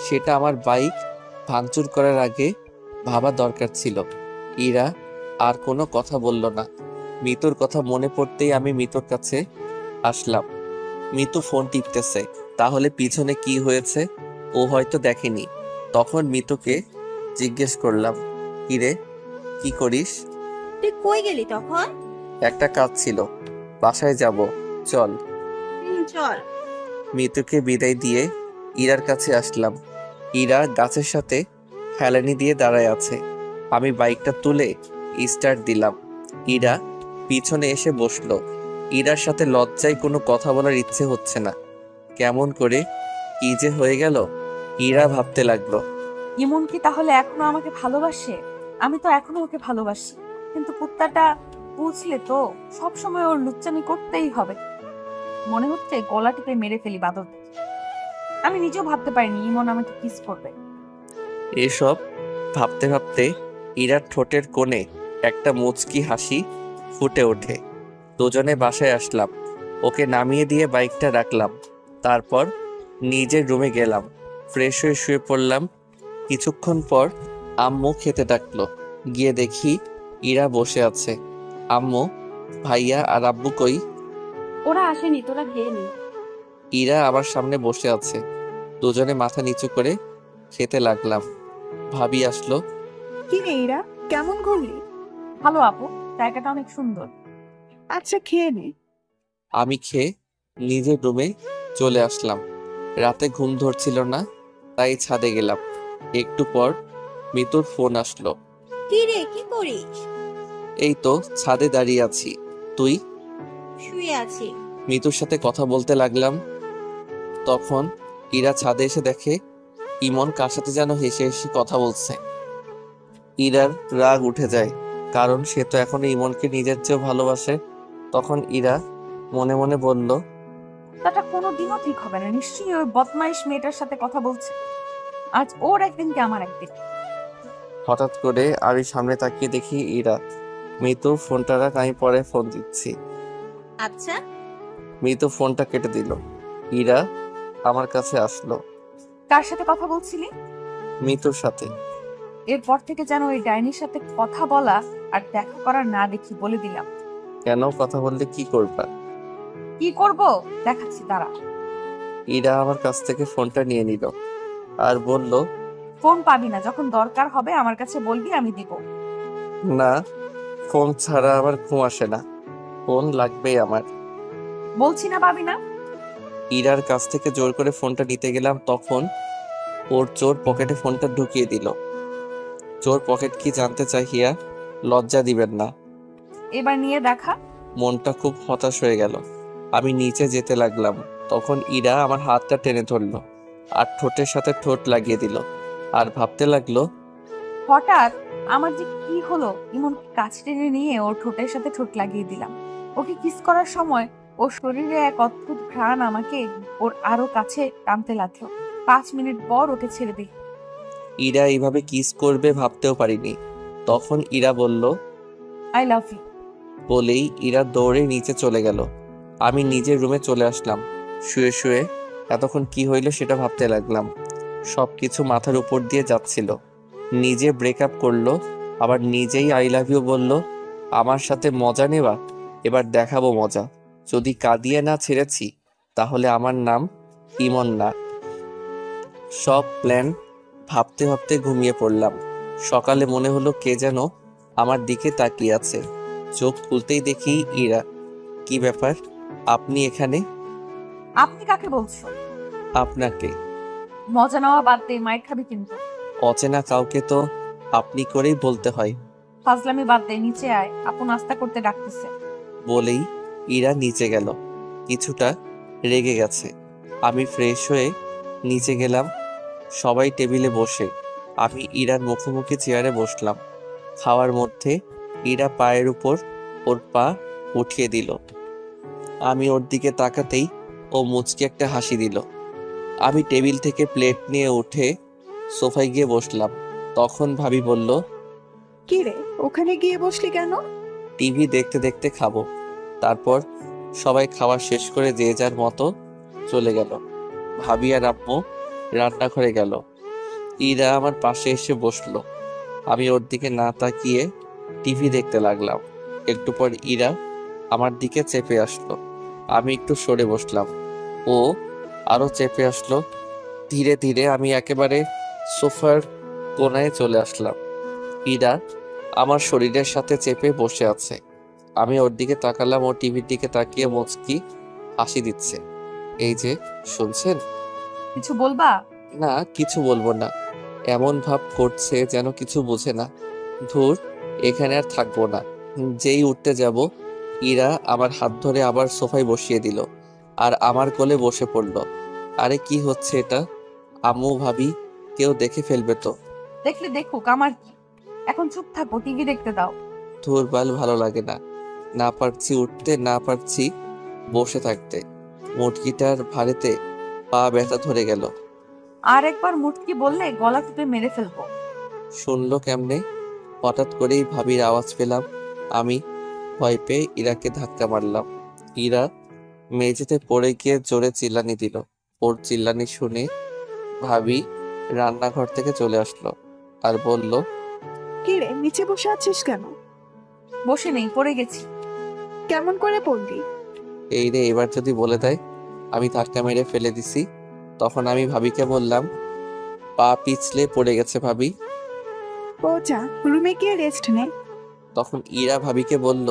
S1: সেটা আমার বাইক ভাঙচুর করার আগে ভাবা দরকার ছিল। ইরা আর কোনো কথা বলল না। মিতুর কথা মনে পড়তেই আমি মিতুর কাছে আসলাম। মিতু ফোন টিপতেছে। তাহলে পিছনে কি হয়েছে ও হয়তো দেখেনি। তখন মিতুকে জিজ্ঞেস করলাম, কিরে কি করিস?
S7: তুই কই গেলি তখন?
S1: একটা কাজ ছিল, বাসায় যাব, চল।
S7: চল।
S1: মিতুকে বিদায় দিয়ে ইরার কাছে আসলাম। ইরা গাছের সাথে হেলানি দিয়ে দাঁড়ায় আছে। আমি বাইকটা তুলে স্টার্ট দিলাম। ইরা পিছনে এসে বসলো। ইরার সাথে লজ্জায় কোনো কথা বলার ইচ্ছে হচ্ছে না। কেমন করে কি যে হয়ে গেল ইরা ভাবতে লাগলো।
S6: ইমন কি তাহলে এখনো আমাকে ভালোবাসে? আমি তো এখনো ওকে ভালোবাসি, কিন্তু কুত্তাটা বুঝলে তো সবসময় ওর লুচ্চামি করতেই হবে। মনে হচ্ছে গলা টিপে মেরে ফেলি বাদর। আমি নিজেও ভাবতে পারিনি ইমন আমাকে কিস করবে।
S1: এসব ভাবতে ভাবতে ইরার ঠোঁটের কোণে একটা মুচকি হাসি ফুটে ওঠে। দুজনে বাসায় আসলাম। ওকে নামিয়ে দিয়ে বাইকটা রাখলাম। তারপর নিজের রুমে গেলাম। ফ্রেশ হয়ে শুয়ে পড়লাম। কিছুক্ষণ পর আম্মু খেতে ডাকলো। গিয়ে দেখি ইরা বসে আছে। আম্মু, ভাইয়া আর আব্বু কই?
S2: ওরা আসেনি, তোরা খেয়ে নি।
S1: ইরা আমার সামনে বসে আছে। দুজনে মাথা নিচু করে খেতে লাগলাম। ভাবি আসলো।
S5: কি রে ইরা, কেমন ঘুরলি?
S6: ভালো আপু, জায়গাটা অনেক সুন্দর।
S5: আচ্ছা খেয়ে নে।
S1: আমি খেয়ে নিজের রুমে চলে আসলাম। রাতে ঘুম ধরছিল না, তাই ছাদে গেলাম। একটু পর মিতুর ফোন আসলো।
S7: কি রে, কি করিস?
S1: এই তো ছাদে দাঁড়িয়ে আছি। তুই?
S7: শুয়ে আছি।
S1: মিতুর সাথে কথা বলতে লাগলাম। তখন ইরা ছাদে এসে দেখে ইমন কার সাথে যেন হেসে হেসে কথা বলছে। ইরার রাগ উঠে যায়, কারণ সে তো এখনো ইমনকে নিজের চেয়েও ভালোবাসে। তখন ইরা মনে মনে বলল,
S6: তাটা কোনোদিনও ঠিক হবে না, নিশ্চয়ই ওই বদমাইশ মেয়েটার সাথে কথা বলছে। আজ ওর একদিন কি আমার একদিন।
S1: হঠাৎ করে আমি সামনে তাকিয়ে দেখি ইরা। মিতু ফোনটা রাখ, আমি পরে ফোন দিচ্ছি।
S7: আচ্ছা।
S1: মিতু ফোনটা কেটে দিল। ইরা আমার কাছে আসলো।
S6: কার সাথে কথা বলছিলি?
S1: মিতুর সাথে।
S6: এরপর থেকে যেন ওই ডাইনির সাথে কথা বলা আর দেখা করা না দেখি, বলে দিলাম।
S1: কেন? কথা বললে কি করবা?
S6: কি করব দেখাচ্ছি, দাঁড়া।
S1: ইরা আমার কাছ থেকে ফোনটা নিয়ে নিল আর বলল,
S6: ফোন পাবি না, যখন দরকার হবে আমার কাছে বলবি, আমি দিব।
S1: না, ফোন ছাড়া আমার ঘুম আসে না, ফোন লাগবেই আমার।
S6: বলছি না পাবি না।
S1: ইরার কাছ থেকে জোর করে ফোনটা নিতে গেলাম, তখন ওর চোর পকেটে ফোনটা ঢুকিয়ে দিল। চোর পকেট কি জানতে চাহিয়া লজ্জা দিবেন না।
S6: এবার নিয়ে দেখা।
S1: মনটা খুব হতাশ হয়ে গেল। আমি নিচে যেতে লাগলাম, তখন ইরা আমার হাতটা টেনে ধরলো আর ঠোঁটের সাথে ঠোঁট লাগিয়ে দিল আর ভাবতে লাগলো।
S6: হঠাৎ আমার যে কি হলো, ইমন কাছে টেনে নিয়ে ওর ঠোঁটের সাথে ঠোঁট লাগিয়ে দিলাম। ওকে কিস করার সময় ওর শরীরে এক অদ্ভুত ঘ্রাণ আমাকে ওর আরো কাছে টানতে লাগলো। 5 মিনিট পর ওকে ছেড়ে দিই।
S1: ইরা এইভাবে কিস করবে ভাবতেও পারিনি। তখন ইরা বলল,
S6: আই লাভ ইউ।
S1: বলেই ইরা দৌড়ে নিচে চলে গেল। আমি নিজের রুমে চলে আসলাম। শুয়ে শুয়ে এতক্ষণ কি হইল সেটা ভাবতে লাগলাম। সবকিছু মাথার উপর দিয়ে যাচ্ছিল। নিজে ব্রেকআপ করলো, আবার নিজেই আই লাভ ইউ বললো। আমার সাথে মজা নেবা? এবার দেখাবো মজা। যদি কাঁদিয়ে না ছেড়েছি তাহলে আমার নাম ইমন না। সব প্ল্যান ভাবতে ভাবতে ঘুমিয়ে পড়লাম। সকালে মনে হলো কে যেন আমার দিকে তাকিয়ে আছে। চোখ খুলতেই দেখি ইরা। কি ব্যাপার, আপনি এখানে?
S6: আপনি কাকে বলছো?
S1: আপনাকে।
S6: মজা নেওয়া বাদ দে, মাইর খাবি কিন্তু।
S1: অচেনা কাউকে তো আপনি করেই বলতে হয়।
S6: ফাজলামি বাদ দে, নিচে আয়, আপু নাস্তা করতে ডাকতেছে।
S1: বলেই ইরা নিচে গেল। কিছুটা রেগে গেছে। আমি ফ্রেশ হয়ে নিচে গেলাম। সবাই টেবিলে বসে, আমি ইরার মুখোমুখি চেয়ারে বসলাম। খাওয়ার মধ্যে ইরা পায়ের উপর ওর পা উঠিয়ে দিল। আমি ওর দিকে তাকাতেই ও মুচকি একটা হাসি দিল। আমি টেবিল থেকে প্লেট নিয়ে উঠে সোফায় গিয়ে বসলাম। তখন ভাবি বলল,
S5: কি রে, ওখানে গিয়ে বসলি কেন?
S1: টিভি দেখতে দেখতে খাবো। তারপর সবাই খাওয়া শেষ করে যে যার মতো চলে গেল। ভাবি আর আম্মু রান্নাঘরে গেল। ইরা আমার পাশে এসে বসলো। আমি ওর দিকে না তাকিয়ে টিভি দেখতে লাগলাম। একটু পর ইরা আমার দিকে চেপে আসলো। আমি একটু সরে বসলাম। ও আরো চেপে আসলো। ধীরে ধীরে আমি একেবারে সোফার কোনায় চলে আসলাম। ইরা আমার শরীরের সাথে চেপে বসে আছে। আমি ওর দিকে তাকালাম, ও টিভির দিকে তাকিয়ে মুচকি হাসি দিচ্ছে। এই যে, শুনছেন?
S6: কিছু বলবা?
S1: না, কিছু বলবো না। এমন ভাব করছে যেন কিছু বোঝে না। ধুর, এখানে আর থাকবো না। যেই উঠতে যাব, ইরা আমার হাত ধরে আবার সোফায় বসিয়ে দিল আর আমার কোলে বসে পড়ল। আরে কি হচ্ছে এটা? আম্মু, ভাবি কেউ দেখে ফেলবে তো।
S6: দেখলে দেখুক, আমার কি। এখন চুপ থাকো, টিভি দেখতে দাও।
S1: ধুর বাল, ভালো লাগে না। না পারছি উঠতে, না পারছি বসে থাকতে। মুটকিটার ভারেতে পা ব্যথা ধরে গেল।
S6: আর একবার মুটকি বললে গলা টিপে মেরে ফেলবো।
S1: শুনলো কেমনে? হঠাৎ করেই ভাবির আওয়াজ পেলাম। আমি ভয় পেয়ে ইরাকে ধাক্কা মারলাম। ইরা মেঝেতে পড়ে গিয়ে জোরে চিল্লানি দিল। ওর চিল্লানি শুনে ভাবি রান্নাঘর থেকে চলে আসলো আর বলল,
S5: কি রে নিচে বসে আছিস কেন?
S6: বসে নেই, পড়ে গেছি।
S5: কেমন করে পড়লি?
S1: এই রে, এবার যদি বলে দেয় আমি ধাক্কা মেরে ফেলে দিছি। তখন আমি ভাবিকে বললাম, পা পিছলে পড়ে গেছে ভাবি।
S5: ও যা, রুমে গিয়ে রেস্ট নে।
S1: তখন ইরা ভাবিকে বলল,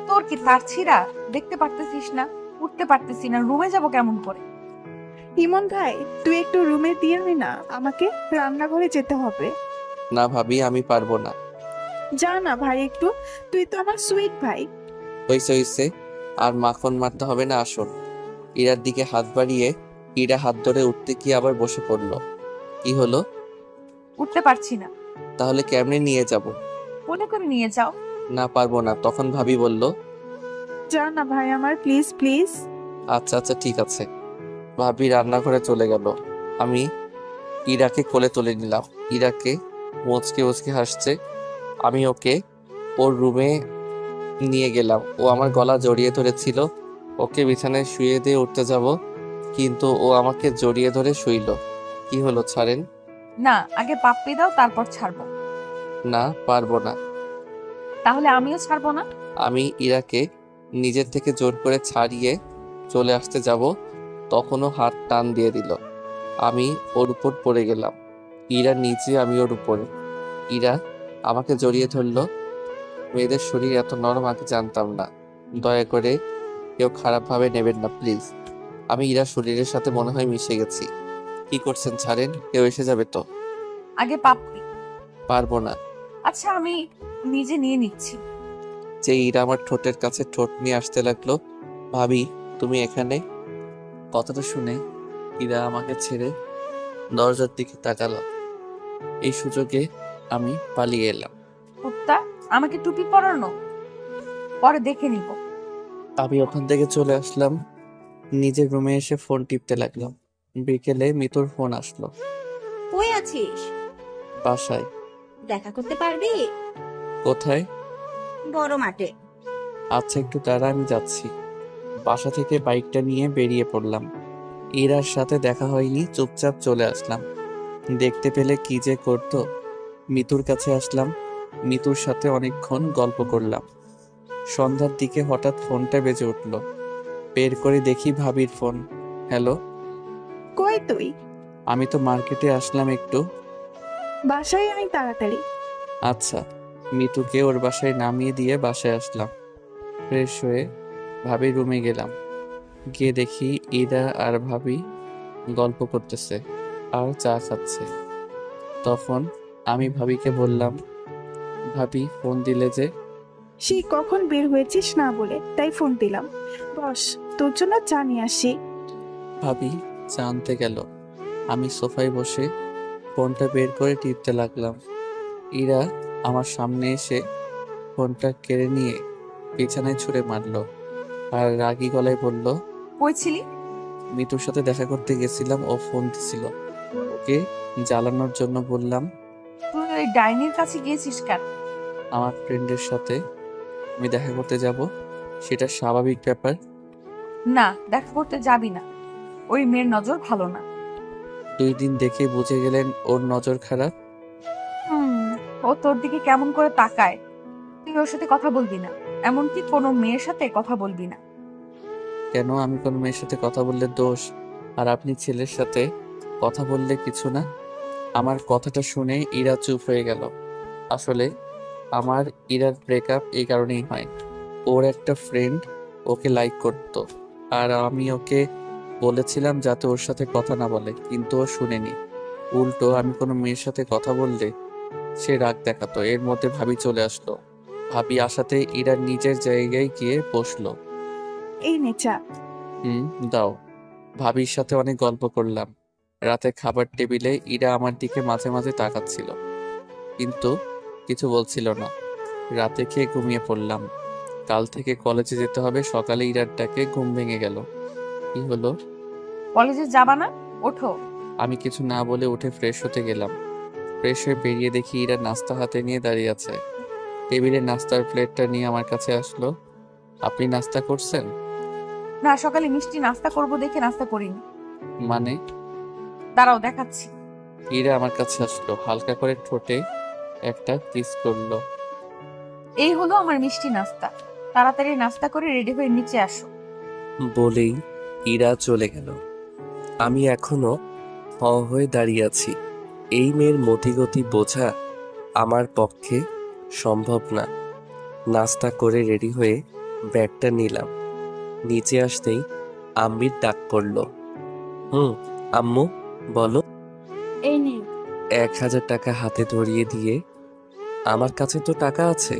S6: তোর কি তার ছিঁড়া? দেখতে পারতেছিস না? উঠতে পারতেছি না, রুমে যাব কেমন করে?
S5: ইমন ভাই, তুই একটু রুমে দিয়ে নে না, আমাকে রান্নাঘরে যেতে হবে।
S1: না ভাবি, আমি পারবো না।
S5: যা না ভাই একটু, তুই তো আমার সুইট ভাই।
S1: হইছে হইছে, আর মাখন মারতে হবে না, আসুন। ইরার দিকে হাত বাড়িয়ে ইরা হাত ধরে উঠতে কি আবার বসে পড়লো। কি হলো?
S6: উঠতে পারছি না।
S1: তাহলে কেমনে নিয়ে যাব?
S6: মনে করে নিয়ে যাও।
S1: না, পারবো না। তখন ভাবি বলল,
S5: যা না ভাই আমার, প্লিজ প্লিজ।
S1: আচ্ছা আচ্ছা ঠিক আছে। ভাবি রান্নাঘরে চলে গেল। আমি ইরাকে কোলে তুলে নিলাম। ইরাকে মুচকে মুচকে হাসছে। আমি ওকে ওর রুমে নিয়ে গেলাম। ও আমার গলা জড়িয়ে ধরেছিল। ওকে বিছানায় শুয়ে দিয়ে উঠতে যাব, কিন্তু ও আমাকে জড়িয়ে ধরে শুইল। কি হলো, ছাড়েন।
S6: না, আগে পাপ্পি দাও, তারপর ছাড়বো।
S1: না, পারবো না।
S6: তাহলে আমিও ছাড়বো না।
S1: আমি ইরাকে নিজের থেকে জোর করে ছাড়িয়ে চলে আসতে যাব, তখনও হাত টান দিয়ে দিল। আমি ওর উপর পড়ে গেলাম। ইরা নিচে, আমি ওর উপরে। ইরা আমাকে জড়িয়ে ধরলো। মেয়েদের শরীর এত নরম আগে জানতাম না। দয়া করে কেউ খারাপভাবে নেবেন না প্লিজ। আমি ইরার শরীরের সাথে মনে হয় মিশে গেছি। কি করছেন, ছাড়েন। কেউ এসে যাবে তো।
S6: আগে পাপ্পি।
S1: পারবো না।
S6: আচ্ছা, আমি নিজে নিয়ে নিচ্ছি।
S1: যে ইরা আমার ঠোঁটের কাছে ঠোঁট নিয়ে আসতে লাগলো। ভাবি, তুমি এখানে? কথাটা শুনে ইরা আমাকে ছেড়ে দরজার দিকে তাকালো। এই সুযোগে আমি পালিয়ে এলাম।
S6: কুত্তা, আমাকে টুপি পরানো, পরে দেখে নিব।
S1: আমি ওখান থেকে চলে আসলাম। নিজের রুমে এসে ফোন টিপতে লাগলাম। বিকেলে মিতুর ফোন আসলো।
S7: কই আছিস?
S1: বাসায়।
S7: দেখা করতে পারবি?
S1: কোথায়?
S7: বড় মাঠে।
S1: আচ্ছা, একটু দাঁড়া, আমি যাচ্ছি। বাসা থেকে বাইকটা নিয়ে বেরিয়ে পড়লাম। ইরার সাথে দেখা হয়নি, চুপচাপ চলে আসলাম। দেখতে পেলে কি যে করতো। মিতুর কাছে আসলাম। মিতুর সাথে অনেকক্ষণ গল্প করলাম। সন্ধ্যার দিকে হঠাৎ ফোনটা বেজে উঠল। বের করে দেখি ভাবির ফোন। হ্যালো।
S5: কই তুই?
S1: আমি তো মার্কেটে আসলাম একটু।
S5: বাসায় আয় তাড়াতাড়ি।
S1: আচ্ছা। মিতুকে ওর বাসায় নামিয়ে দিয়ে বাসায় আসলাম। ফ্রেশ হয়ে ভাবির রুমে গেলাম। গিয়ে দেখি ইরা আর ভাবি গল্প করতেছে আর চা খাচ্ছে। তখন আমি ভাবিকে বললাম, ভাবি ফোন দিলে যে?
S5: সেই কখন বের হয়েছিস না বলে, তাই ফোন দিলাম। বস, তোর জন্য চা নিয়ে আসি।
S1: ভাবি চা আনতে গেল। আমি সোফায় বসে ফোনটা বের করে টিপতে লাগলাম। ইরা আমার সামনে এসে ফোনটা কেড়ে নিয়ে বিছানায় ছুঁড়ে মারলো আর রাগী গলায় বলল,
S6: কই ছিলি?
S1: মিতুর সাথে দেখা করতে গেছিলাম, ও ফোন দিছিল। ওকে জ্বালানোর জন্য বললাম।
S6: তুই ওই ডাইনির কাছে গিয়েছিস কেন?
S1: আমার ফ্রেন্ডের সাথে আমি দেখা করতে যাব, সেটা স্বাভাবিক ব্যাপার।
S6: না, দেখা করতে যাবি না। ওই মেয়ের নজর ভালো না।
S1: 2 দিন দেখে বুঝে গেলেন ওর নজর খারাপ।
S6: ও তোর দিকে কেমন করে তাকায়। তুই ওর সাথে কথা বলবি না, এমনকি কোনো মেয়ের সাথে কথা বলবি না।
S1: কেন? আমি কোনো মেয়ের সাথে কথা বললে দোষ, আর আপনি ছেলের সাথে কথা বললে কিছু না? আমার কথাটা শুনে ইরা চুপ হয়ে গেল। আসলে আমার ইরার ব্রেকআপ এই কারণেই হয়। ওর একটা ফ্রেন্ড ওকে লাইক করতো, আর আমি ওকে বলেছিলাম যাতে ওর সাথে কথা না বলে, কিন্তু ও শুনেনি। উল্টো আমি কোনো মেয়ের সাথে কথা বললে সে রাগ দেখাতো। এর মধ্যে ভাবি চলে আসলো। ভাবি আসাতে ইরা নিজের জায়গায় গিয়ে বসলো।
S5: এই নে চা।
S1: দাও। ভাবির সাথে অনেক গল্প করলাম। রাতে খাবার টেবিলে ইরা আমার দিকে মাঝে মাঝে তাকাচ্ছিল, কিন্তু কিছু বলছিল না। রাতে খেয়ে ঘুমিয়ে পড়লাম। কাল থেকে কলেজে যেতে হবে। সকালে ইরার ডাকে ঘুম ভেঙে গেল। কি হলো?
S6: কলেজে যাবা না? ওঠো।
S1: আমি কিছু না বলে উঠে ফ্রেশ হতে গেলাম। ফ্রেশ হয়ে বেরিয়ে দেখি ইরা নাস্তা হাতে নিয়ে দাঁড়িয়ে আছে। টেবিলে নাস্তার প্লেটটা নিয়ে আমার কাছে আসলো। আপনি নাস্তা করছেন?
S6: না, সকালে মিষ্টি নাস্তা করব দেখে নাস্তা করিনি।
S1: মানে?
S6: দাঁড়াও দেখাচ্ছি।
S1: ইরা আমার কাছে আসলো, হালকা করে ঠোঁটে একটা কিস করলো।
S6: এই হলো আমার মিষ্টি নাস্তা, তাড়াতাড়ি নাস্তা করে রেডি হয়ে নিচে আসো।
S8: বলেই ইরা চলে গেল। আমি এখনো হয়ে দাঁড়িয়ে আছি। এই মেয়ের মতিগতি বোঝা আমার পক্ষে সম্ভব না। নাস্তা করে রেডি হয়ে ব্যাগটা নিলাম। নিচে আসতেই আম্মির ডাক পড়ল। আম্মু বলো।
S2: এই নিন।
S8: 1000 টাকা হাতে ধরিয়ে দিয়ে, আমার কাছে তো টাকা আছে।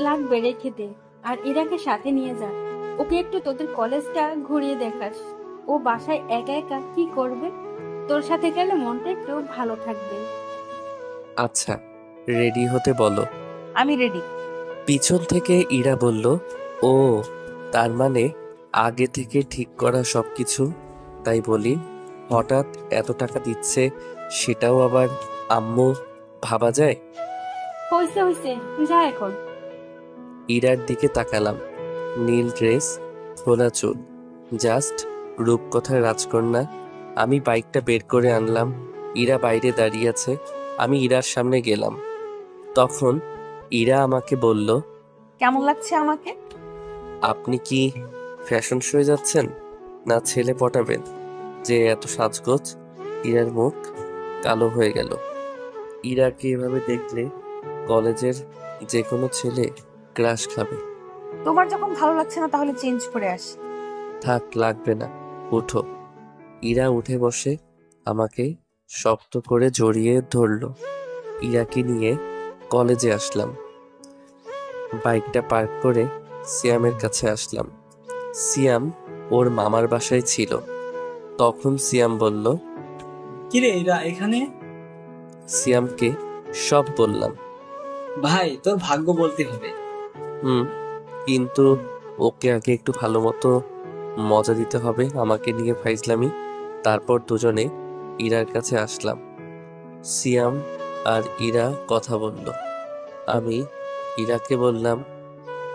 S2: লাগবে, রেখে দে। আর ইরাকে সাথে নিয়ে যা, ওকে একটু তোদের কলেজটা ঘুরিয়ে দেখাস। ও বাসায় একা একা কি করবে, তোর সাথে গেলে মনটা একটু ভালো থাকবে।
S8: আচ্ছা, রেডি হতে বলো।
S6: আমি রেডি।
S8: পিছন থেকে ইরা বলল, ও তার মানে আগে থেকে ঠিক করা সবকিছু। তাই বলি, হঠাৎ এত টাকা দিচ্ছে, সেটাও আবার আম্মু ভাবা যায়?
S2: হইছে হইছে, যা এখন।
S8: ইরার দিকে তাকালাম। নীল ড্রেস, খোলা চুল, জাস্ট রূপকথার রাজকন্যা। আমি বাইকটা বের করে আনলাম। ইরা বাইরে দাঁড়িয়ে আছে। আমি ইরার সামনে গেলাম। তখন ইরা আমাকে বলল,
S6: কেমন লাগছে আমাকে?
S8: আপনি কি ফ্যাশন শোয়ে যাচ্ছেন, না ছেলে পটাবেন যে এত সাজগোজ? ইরার মুখ কালো হয়ে গেল। ইরাকে এভাবে দেখলে কলেজের যে কোনো ছেলে ক্রাশ খাবে।
S6: তোমার যখন ভালো লাগছে না তাহলে চেঞ্জ করে আসি।
S8: থাক, লাগবে না, উঠো। ইরা উঠে বসে আমাকে শক্ত করে জড়িয়ে ধরলো। ইরাকে নিয়ে কলেজে আসলাম। বাইকটা পার্ক করে সিয়ামের কাছে আসলাম। সিয়াম ওর মামার বাসায় ছিল। তখন সিয়াম বলল,
S3: কিরে এরা এখানে?
S8: সিয়ামকে সব বললাম।
S3: ভাই, তোর ভাগ্য বলতে হবে।
S8: কিন্তু ওকে আগে একটু ভালো মতো মজা দিতে হবে আমাকে নিয়ে ফাইজলামি। তারপর দুজনে ইরার কাছে আসলাম। সিয়াম আর ইরা কথা বলল। আমি ইরাকে বললাম,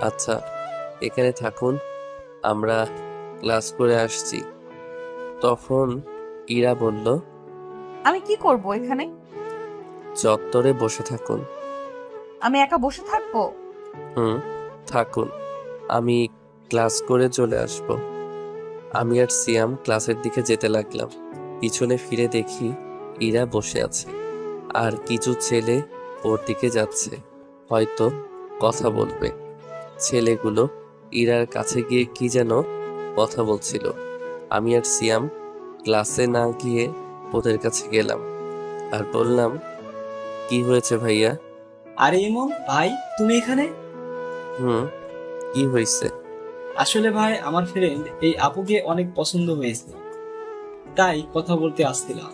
S8: আচ্ছা এখানে থাকুন, আমরা ক্লাস করে আসছি। তখন ইরা বলল,
S6: আমি কি করব এখানে?
S8: চত্বরে বসে থাকুন।
S6: আমি একা বসে থাকবো?
S8: থাকুন, আমি ক্লাস করে চলে আসব। আমি আর সিয়াম ক্লাসের দিকে যেতে লাগলাম। পিছনে ফিরে দেখি ইরা বসে আছে, আর কিছু ছেলে ওর দিকে যাচ্ছে, হয়তো কথা বলবে। ছেলেগুলো ইরার কাছে গিয়ে কি যেন কথা বলছিল। আমি আর সিয়াম ক্লাসে না গিয়ে ওদের কাছে গেলাম আর বললাম, কি হয়েছে ভাইয়া?
S3: আরে ইমন ভাই, তুমি এখানে?
S8: কি হয়েছে?
S3: আসলে ভাই, আমার ফ্রেন্ড এই আপুকে অনেক পছন্দ হয়েছে, তাই কথা বলতে আসছিলাম।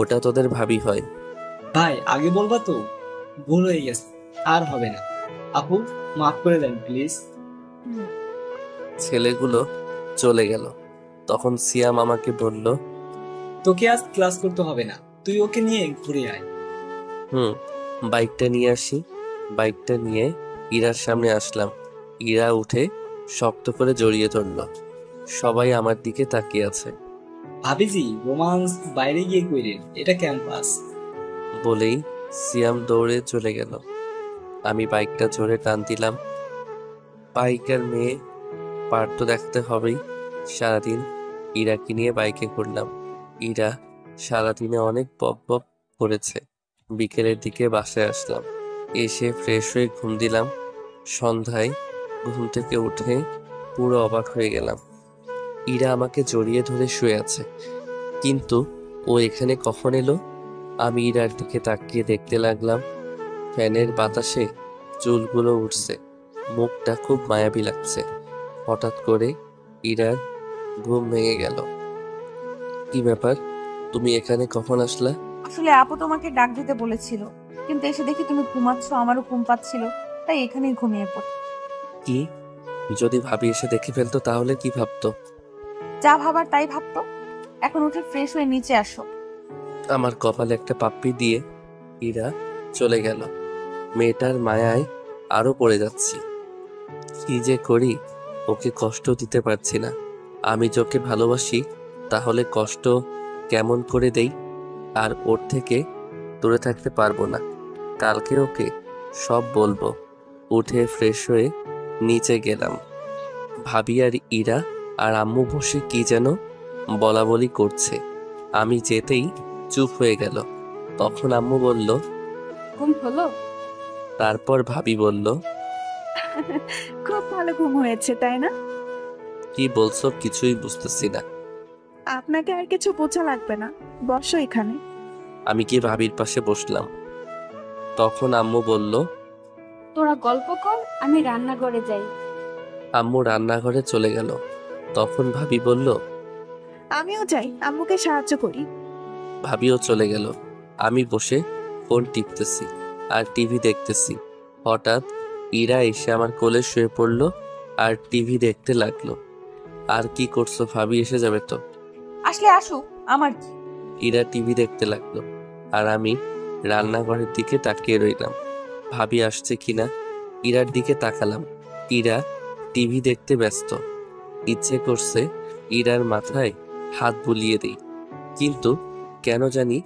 S8: ওটা তোদের ভাবি হয়।
S3: ভাই, আগে বলবা তো, ভুল হয়ে গেছে, আর হবে না। আপু, মাফ করে দেন প্লিজ।
S8: ছেলেগুলো চলে গেল। তখন সিয়াম আমাকে বলল,
S3: তোকে আজ ক্লাস করতে হবে না, তুই ওকে নিয়ে ঘুরে আয়।
S8: বাইকটা নিয়ে আসি। বাইকটা নিয়ে ইরার সামনে আসলাম। ইরা উঠে শক্ত করে জড়িয়ে ধরল। সবাই আমার দিকে তাকিয়ে আছে।
S3: ভাবিজি, রোমান্স বাইরে গিয়ে কইলেন, এটা ক্যাম্পাস।
S8: বলেই সিয়াম দৌড়ে চলে গেল। আমি বাইকটা জোরে টান দিলাম। বাইকের মেয়ে পার তো দেখতে হবেই। সারাদিন ইরাকে নিয়ে বাইকে ঘুরলাম। ইরা সারাদিনে অনেক বক বক করেছে। বিকেলের দিকে বাসায় আসলাম। এসে ফ্রেশ হয়ে ঘুম দিলাম। সন্ধ্যায় ঘুম থেকে উঠে পুরো অবাক হয়ে গেলাম। ইরা আমাকে জড়িয়ে ধরে শুয়ে আছে, কিন্তু ও এখানে কখন এলো? আমি ইরার দিকে তাকিয়ে দেখতে লাগলাম। ফ্যানের বাতাসে চুলগুলো উঠছে, মুখটা খুব মায়াবী লাগছে। হঠাৎ করে ইরার ঘুম ভেঙে গেল। কি ব্যাপার, তুমি এখানে কখন আসলা?
S6: আসলে আপু তোমাকে ডাক দিতে বলেছিল, কিন্তু এসে দেখি তুমি ঘুমাচ্ছ, আমারও ঘুম পাচ্ছিল, তাই এখানেই ঘুমিয়ে পড়ি।
S8: কি, যদি ভাবি এসে দেখে ফেলতো তাহলে কি ভাবতো?
S6: যা ভাবার তাই ভাবতো। এখন উঠে ফ্রেশ হয়ে নিচে আসো।
S8: আমার কপালে একটা পাপ্পি দিয়ে ইরা চলে গেল। মেয়েটার মায়ায় আরো পড়ে যাচ্ছি। কি যে করি, ওকে কষ্ট দিতে পারছি না। আমি যাকে ভালোবাসি তাহলে কষ্ট কেমন করে দেই, আর ওর থেকে দূরে থাকতে পারবো না। কালকে ওকে সব বলবো। উঠে ফ্রেশ হয়ে নিচে গেলাম। ভাবি আর ইরা আর আম্মু বসে কি যেন বলা বলি করছে। আমি যেতেই চুপ হয়ে গেল। তখন আম্মু বলল,
S2: ঘুম হলো?
S8: তারপর ভাবি বলল,
S5: খুব ভালো ঘুম হয়েছে তাই না?
S8: কি বলছো কিছুই বুঝতেছি না।
S5: আপনাকে আর কিছু বোঝা লাগবে না, বসো এখানে।
S8: আমি কি ভাবির পাশে বসলাম। তখন আম্মু বলল,
S2: তোরা গল্প কর, আমি রান্নাঘরে যাই।
S8: আম্মু রান্নাঘরে চলে গেল। তখন ভাবি বলল,
S5: আমিও যাই, আম্মুকে সাহায্য করি।
S8: ভাবিও চলে গেল। আমি বসে ফোন টিপতেছি আর টিভি দেখতেছি। হঠাৎ ইরা এসে আমার কোলে শুয়ে পড়ল আর টিভি দেখতে লাগলো। আর কি করছো, ভাবি এসে যাবে তো।
S6: আসলে আসুক, আমার কি।
S8: ইরা টিভি দেখতে লাগলো আর আমি রান্নাঘরের দিকে তাকিয়ে রইলাম, ভাবি আসছে কিনা। ইরার দিকে তাকালাম, ইরা টিভি দেখতে ব্যস্ত। ইচ্ছে করছে ইরার মাথায় হাত বুলিয়ে দিই, কিন্তু কেন জানি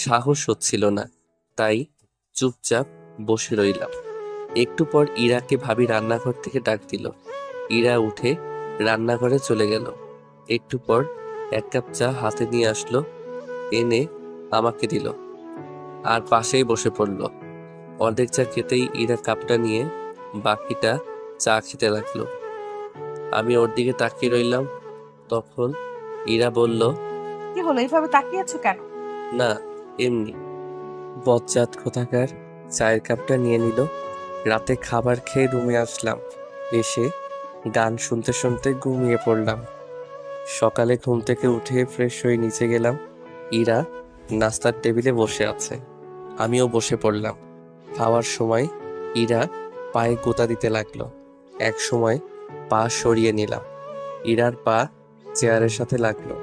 S8: সাহস হচ্ছিল না, তাই চুপচাপ বসে রইলাম। একটু পর ইরাকে ভাবি রান্নাঘর থেকে ডাক দিল। ইরা উঠে রান্নাঘরে চলে গেল। একটু পর 1 কাপ চা হাতে নিয়ে আসলো, এনে আমাকে দিল আর পাশেই বসে পড়ল। অর্ধেক চা খেতেই ইরা কাপটা নিয়ে বাকিটা চা খেতে লাগলো। আমি ওর দিকে তাকিয়ে রইলাম। তখন ইরা বলল,
S6: কি হলো, এইভাবে তাকিয়ে আছো কেন?
S8: না এমনি। বজ্জাত কোথাকার চায়ের কাপটা নিয়ে নিল। রাতে খাবার খেয়ে রুমে আসলাম। এসে গান শুনতে শুনতে ঘুমিয়ে পড়লাম। সকালে ঘুম থেকে উঠে ফ্রেশ হয়ে নিচে গেলাম। ইরা নাস্তার টেবিলে বসে আছে, আমিও বসে পড়লাম। খাওয়ার সময় ইরা পায়ে গোতা দিতে লাগলো। এক সময় পা সরিয়ে নিলাম। ইরার পা চেয়ারের সাথে লাগলো,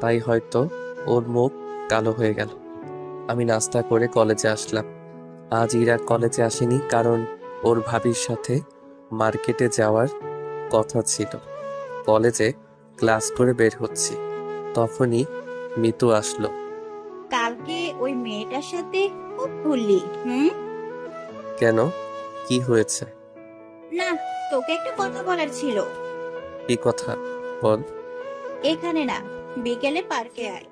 S8: তাই হয়তো ওর মুখ কালো হয়ে গেল। আমি নাস্তা করে কলেজে আসলাম। আজ ইরা কলেজে আসেনি, কারণ ওর ভাবির সাথে মার্কেটে যাওয়ার কথা ছিল। কলেজে ক্লাস করে বের হচ্ছি, তখনই মিতু আসলো।
S7: কালকে ওই মেয়েটার সাথে খুব ঘুরলি
S8: কেন, কি হয়েছে?
S7: না, তোকে একটা কথা বলার ছিল।
S8: কি কথা বল।
S7: এখানে না, বিকেলে পার্কে আয়।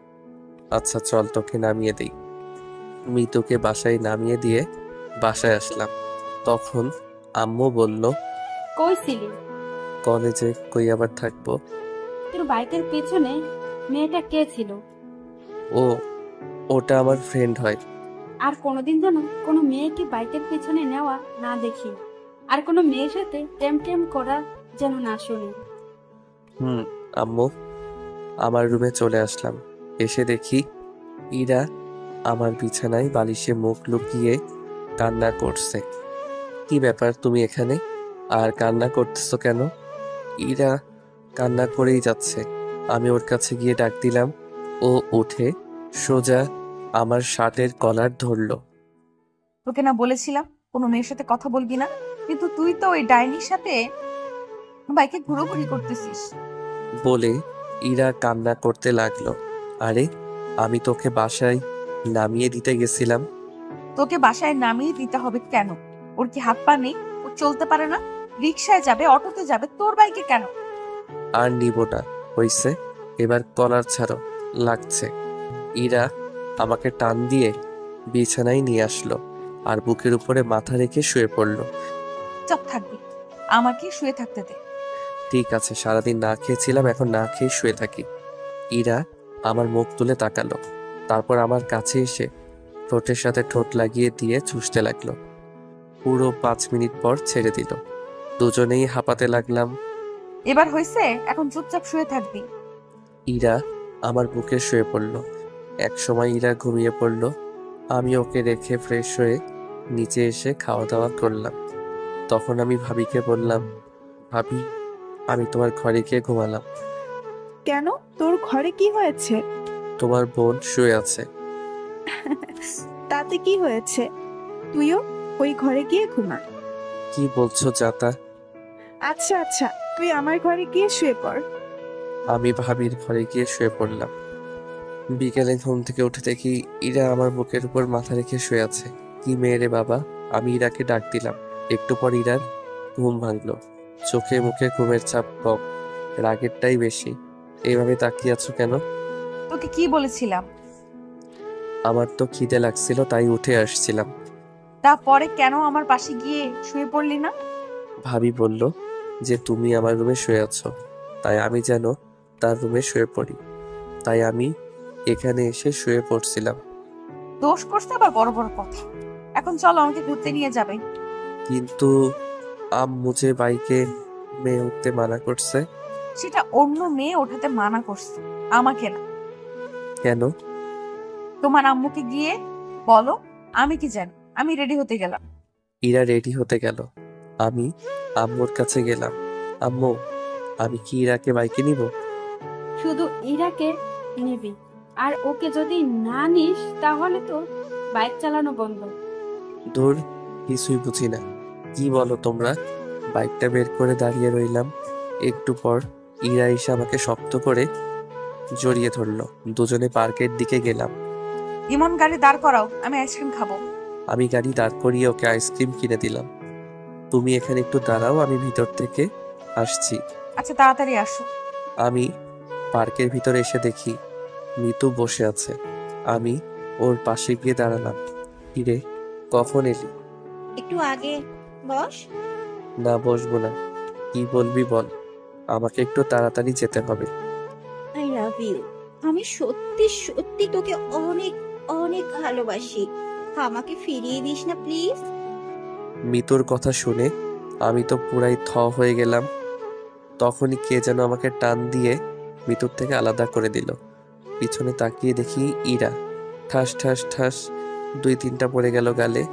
S8: আচ্ছা চল, তোকে নামিয়ে দিই। মিতুকে বাসায় নামিয়ে দিয়ে বাসায় আসলাম। তখন আম্মু বলল,
S2: কই ছিলি?
S8: কলেজে। কই আবার থাকবো।
S2: তোর বাইকের পেছনে মেয়েটা কে ছিল?
S8: ও, ওটা আমার ফ্রেন্ড হয়।
S2: আর কোনোদিন যেন কোনো মেয়েকে বাইকের পেছনে নেওয়া না দেখি, আর কোনো মেয়ের সাথে টেম টেম করা যেন না শুনি।
S8: আম্মু। আমার রুমে চলে আসলাম। এসে দেখি ইরা আমার বিছানায় বালিশে মুখ লুকিয়ে কান্না করছে। কি ব্যাপার, তুমি এখানে আর কান্না করতেছো কেন? ইরা কান্না করেই যাচ্ছে। আমি ওর কাছে গিয়ে ডাক দিলাম। ও উঠে সোজা আমার শার্টের কলার ধরলো।
S6: তোকে না বলেছিলাম কোনো মেয়ের সাথে কথা বলবি না, কিন্তু তুই তো ওই ডাইনির সাথে বাইকে ঘুরোঘুরি করতেছিস।
S8: বলে ইরা কান্না করতে লাগলো। আরে, আমি তোকে বাসায় নামিয়ে দিতে গেছিলাম।
S6: তোকে বাসায় নামিয়ে দিতে হবে কেন? ওর কি হাত পা নেই? ও চলতে পারে না? রিক্সায় যাবে, অটোতে যাবে, তোর বাইকে কেন?
S8: আর নিব না, হইছে। এবার কলার ছাড়ো, লাগছে। ইরা আমাকে টান দিয়ে বিছানায় নিয়ে আসলো আর বুকের উপরে মাথা রেখে শুয়ে পড়লো।
S6: চুপ থাকবি, আমাকে শুয়ে থাকতে দে।
S8: ঠিক আছে, সারাদিন না খেয়েছিলাম, এখন না খেয়ে শুয়ে থাকি। ইরা আমার মুখ তুলে তাকালো, তারপর আমার কাছে এসে ঠোঁটের সাথে ঠোঁট লাগিয়ে দিয়ে চুষতে লাগলো। পুরো 5 মিনিট পর ছেড়ে দিল। দুজনেই হাঁপাতে লাগলাম।
S6: এবার হয়েছে, এখন চুপচাপ শুয়ে থাকবি।
S8: ইরা আমার বুকে শুয়ে পড়ল। এক সময় ইরা ঘুমিয়ে পড়ল। আমি ওকে রেখে ফ্রেশ হয়ে নিচে এসে খাওয়া দাওয়া করলাম। তখন আমি ভাবিকে বললাম, ভাবি, আমি তোমার ঘরে গিয়ে ঘুমালাম।
S5: কেন, তোর ঘরে কি হয়েছে?
S8: তোমার বোন শুয়ে আছে।
S5: তাতে কি হয়েছে? তুইও ওই ঘরে গিয়ে ঘুমা।
S8: কি বলছো যাতা?
S5: আচ্ছা আচ্ছা, তুই আমার ঘরে গিয়ে শুয়ে পড়।
S8: আমি ভাবির ঘরে গিয়ে শুয়ে পড়লাম। বিকেলে ঘুম থেকে উঠে দেখি ইরা আমার বুকের উপর মাথা রেখে শুয়ে আছে। কি মেয়ে রে বাবা! আমি ইরাকে ডাক দিলাম। একটু পর ইরার ঘুম ভাঙলো। চোখে মুখে ঘুমের ছাপ কম, রাগেরটাই বেশি। এইভাবে তাকিয়ে আছো কেন?
S6: তোকে কি বলেছিলাম?
S8: আমার তো খিদে লাগছিল, তাই উঠে আসছিলাম।
S6: তারপরে কেন আমার পাশে গিয়ে শুয়ে পড়লি না?
S8: ভাবি বলল যে তুমি আমার রুমে শুয়ে আছো, তাই আমি যেন তার রুমে শুয়ে পড়ি। তাই আমি এখানে এসে শুয়ে পড়ছিলাম।
S6: দোষ করতে আবার বড় বড় কথা। এখন চলো, আমাকে ঘুরতে নিয়ে যাবে।
S8: কিন্তু আম্মু যে বাইকে মেয়ে উঠতে মানা করছে।
S6: সেটা অন্য মেয়ে ওঠাতে মানা করছে, আমাকে না।
S8: কেন?
S6: তোমার আম্মুকে গিয়ে বলো, আমি কি জানি। আমি রেডি হতে গেলাম।
S8: ইরা রেডি হতে গেল। আমি আম্মুর কাছে গেলাম। আম্মু, আমি কি ইরাকে বাইকে নিব?
S2: শুধু ইরাকে নিবি, আর ওকে যদি না নিস তাহলে তো বাইক চালানো বন্ধ।
S8: দূর, কিছুই বুঝি না। কি বলো তোমরা? বাইকটা বের করে দাঁড়িয়ে রইলাম। একটু পর ইরা এসে আমাকে শক্ত করে জড়িয়ে ধরলো। দুজনে পার্কের দিকে গেলাম।
S6: ইমন, গাড়ি দাঁড় করাও, আমি আইসক্রিম খাবো।
S8: আমি গাড়ি দাঁড় করিয়ে ওকে আইসক্রিম কিনে দিলাম। তুমি এখানে একটু দাঁড়াও, আমি ভিতর থেকে আসছি।
S6: আচ্ছা, তাড়াতাড়ি আসো।
S8: আমি পার্কের ভিতরে এসে দেখি মিতু বসে আছে। আমি ওর পাশে গিয়ে দাঁড়ালাম। কিরে, কখন এলি?
S7: একটু আগে। বস।
S8: না, বসবো না। কি বলবি বল, আমাকে একটু তাড়াতাড়ি যেতে হবে।
S7: I love you. আমি সত্যি সত্যি তোকে অনেক অনেক ভালোবাসি। আমাকে ফিরিয়ে দিস না প্লিজ।
S8: মিতুর কথা শুনে আমি তো পুরাই থ হয়ে গেলাম। তখনই কে যেন আমাকে টান দিয়ে মিতুর থেকে আলাদা করে দিল। পিছনে তাকিয়ে দেখি ইরা। ঠাস ঠাস ঠাস 2-3টা পড়ে গেল গালে।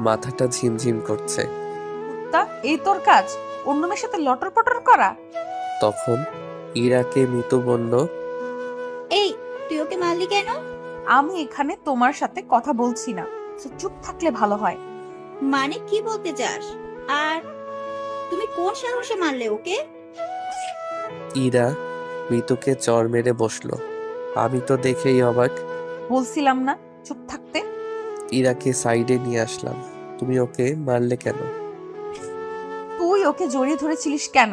S8: মাথাটা ঝিমঝিম করছে।
S6: তা এই তোর কাজ, অন্য মেয়ের সাথে লটর পটর করা?
S8: তখন ইরাকে মিতু বলল,
S7: এই, তুই ওকে মারলি কেন?
S6: আমি এখানে তোমার সাথে কথা বলছি না, তো চুপ থাকলে ভালো হয়।
S7: মানে কি বলতে চাস? আর তুমি কোন সাহসে মারলে ওকে?
S8: ইরা মিতুকে চড় মেরে বসলো। আমি তো দেখেই অবাক।
S6: বলছিলাম না চুপ থাকতে?
S8: ইরাকে সাইডে নিয়ে আসলাম। তুমি ওকে মারলে কেন?
S6: তুই ওকে জড়িয়ে ধরেছিলিস কেন?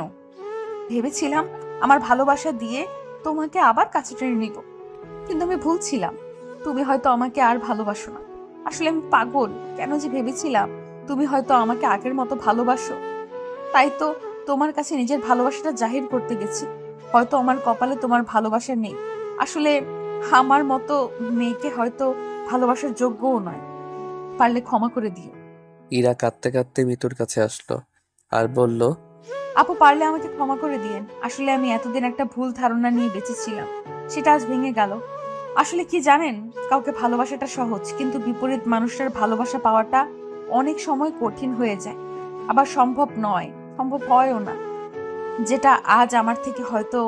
S6: ভেবেছিলাম আমার ভালোবাসা দিয়ে তোমাকে আবার কাছে টেনে নিব, কিন্তু আমি ভুল ছিলাম। তুমি হয়তো আমাকে আর ভালোবাসো না। আসলে আমি পাগল। কেন যে ভেবেছিলাম তুমি হয়তো আমাকে আগের মতো ভালোবাসো, তাই তো তোমার কাছে নিজের ভালোবাসাটা জাহির করতে গেছি। হয়তো আমার কপালে তোমার ভালোবাসা নেই। আসলে আমার মতো মেয়েকে হয়তো ভালোবাসার যোগ্যও নয়। পারলে ক্ষমা করে দিও।
S8: ইরা কাঁদতে কাঁদতে মিতুর কাছে আসলো আর বলল,
S6: আপু, পারলে আমাকে ক্ষমা করে দিয়েন। আসলে আমি এতদিন একটা ভুল ধারণা নিয়ে বেঁচেছিলাম, সেটা আজ ভেঙে গেল। আসলে কি জানেন, কাউকে ভালোবাসাটা সহজ, কিন্তু বিপরীত মানুষটার ভালোবাসা পাওয়াটা অনেক সময় কঠিন হয়ে যায়। আবার সম্ভব নয়, সম্ভব হয়ও না। যেটা আজ আমার থেকে হয়তো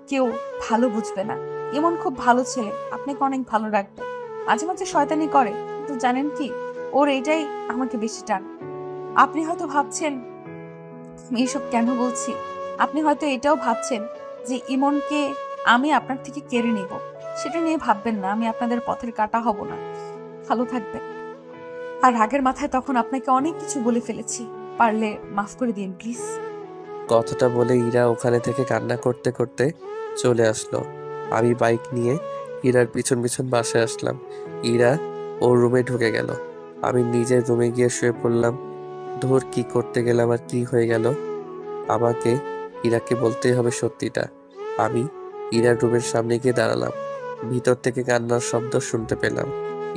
S6: কেউ ভালো বুঝবে না। এমন খুব ভালো ছেলে, আপনাকে অনেক ভালো রাখবে। মাঝে মাঝে শয়তানি করে, কিন্তু জানেন কি, ওর এইটাই আমাকে বেশি টান। আপনি হয়তো ভাবছেন আমি এসব কেন বলছি। আপনি হয়তো এটাও ভাবছেন যে ইমনকে আমি আপনার থেকে কেড়ে নিব। সেটা নিয়ে ভাববেন না, আমি আপনাদের পথের কাঁটা হব না। ভালো থাকবেন। আর রাগের মাথায় তখন আপনাকে অনেক কিছু বলে ফেলেছি, পারলে মাফ করে দিন প্লিজ।
S8: কথাটা বলে ইরা ওখানে থেকে কান্না করতে করতে চলে আসলো। আমি বাইক নিয়ে ইরার পিছন পিছন বাসায় আসলাম। ইরা ওর রুমে ঢুকে গেল। আমি নিজের রুমে গিয়ে শুয়ে পড়লাম। ধর, কি করতে গেলাম আর কি হয়ে গেল। আমাকে ইরাকে বলতেই হবে সত্যিটা। আমি ইরার রুমের সামনে গিয়ে দাঁড়ালাম। ভিতর থেকে কান্নার শব্দ শুনতে পেলাম।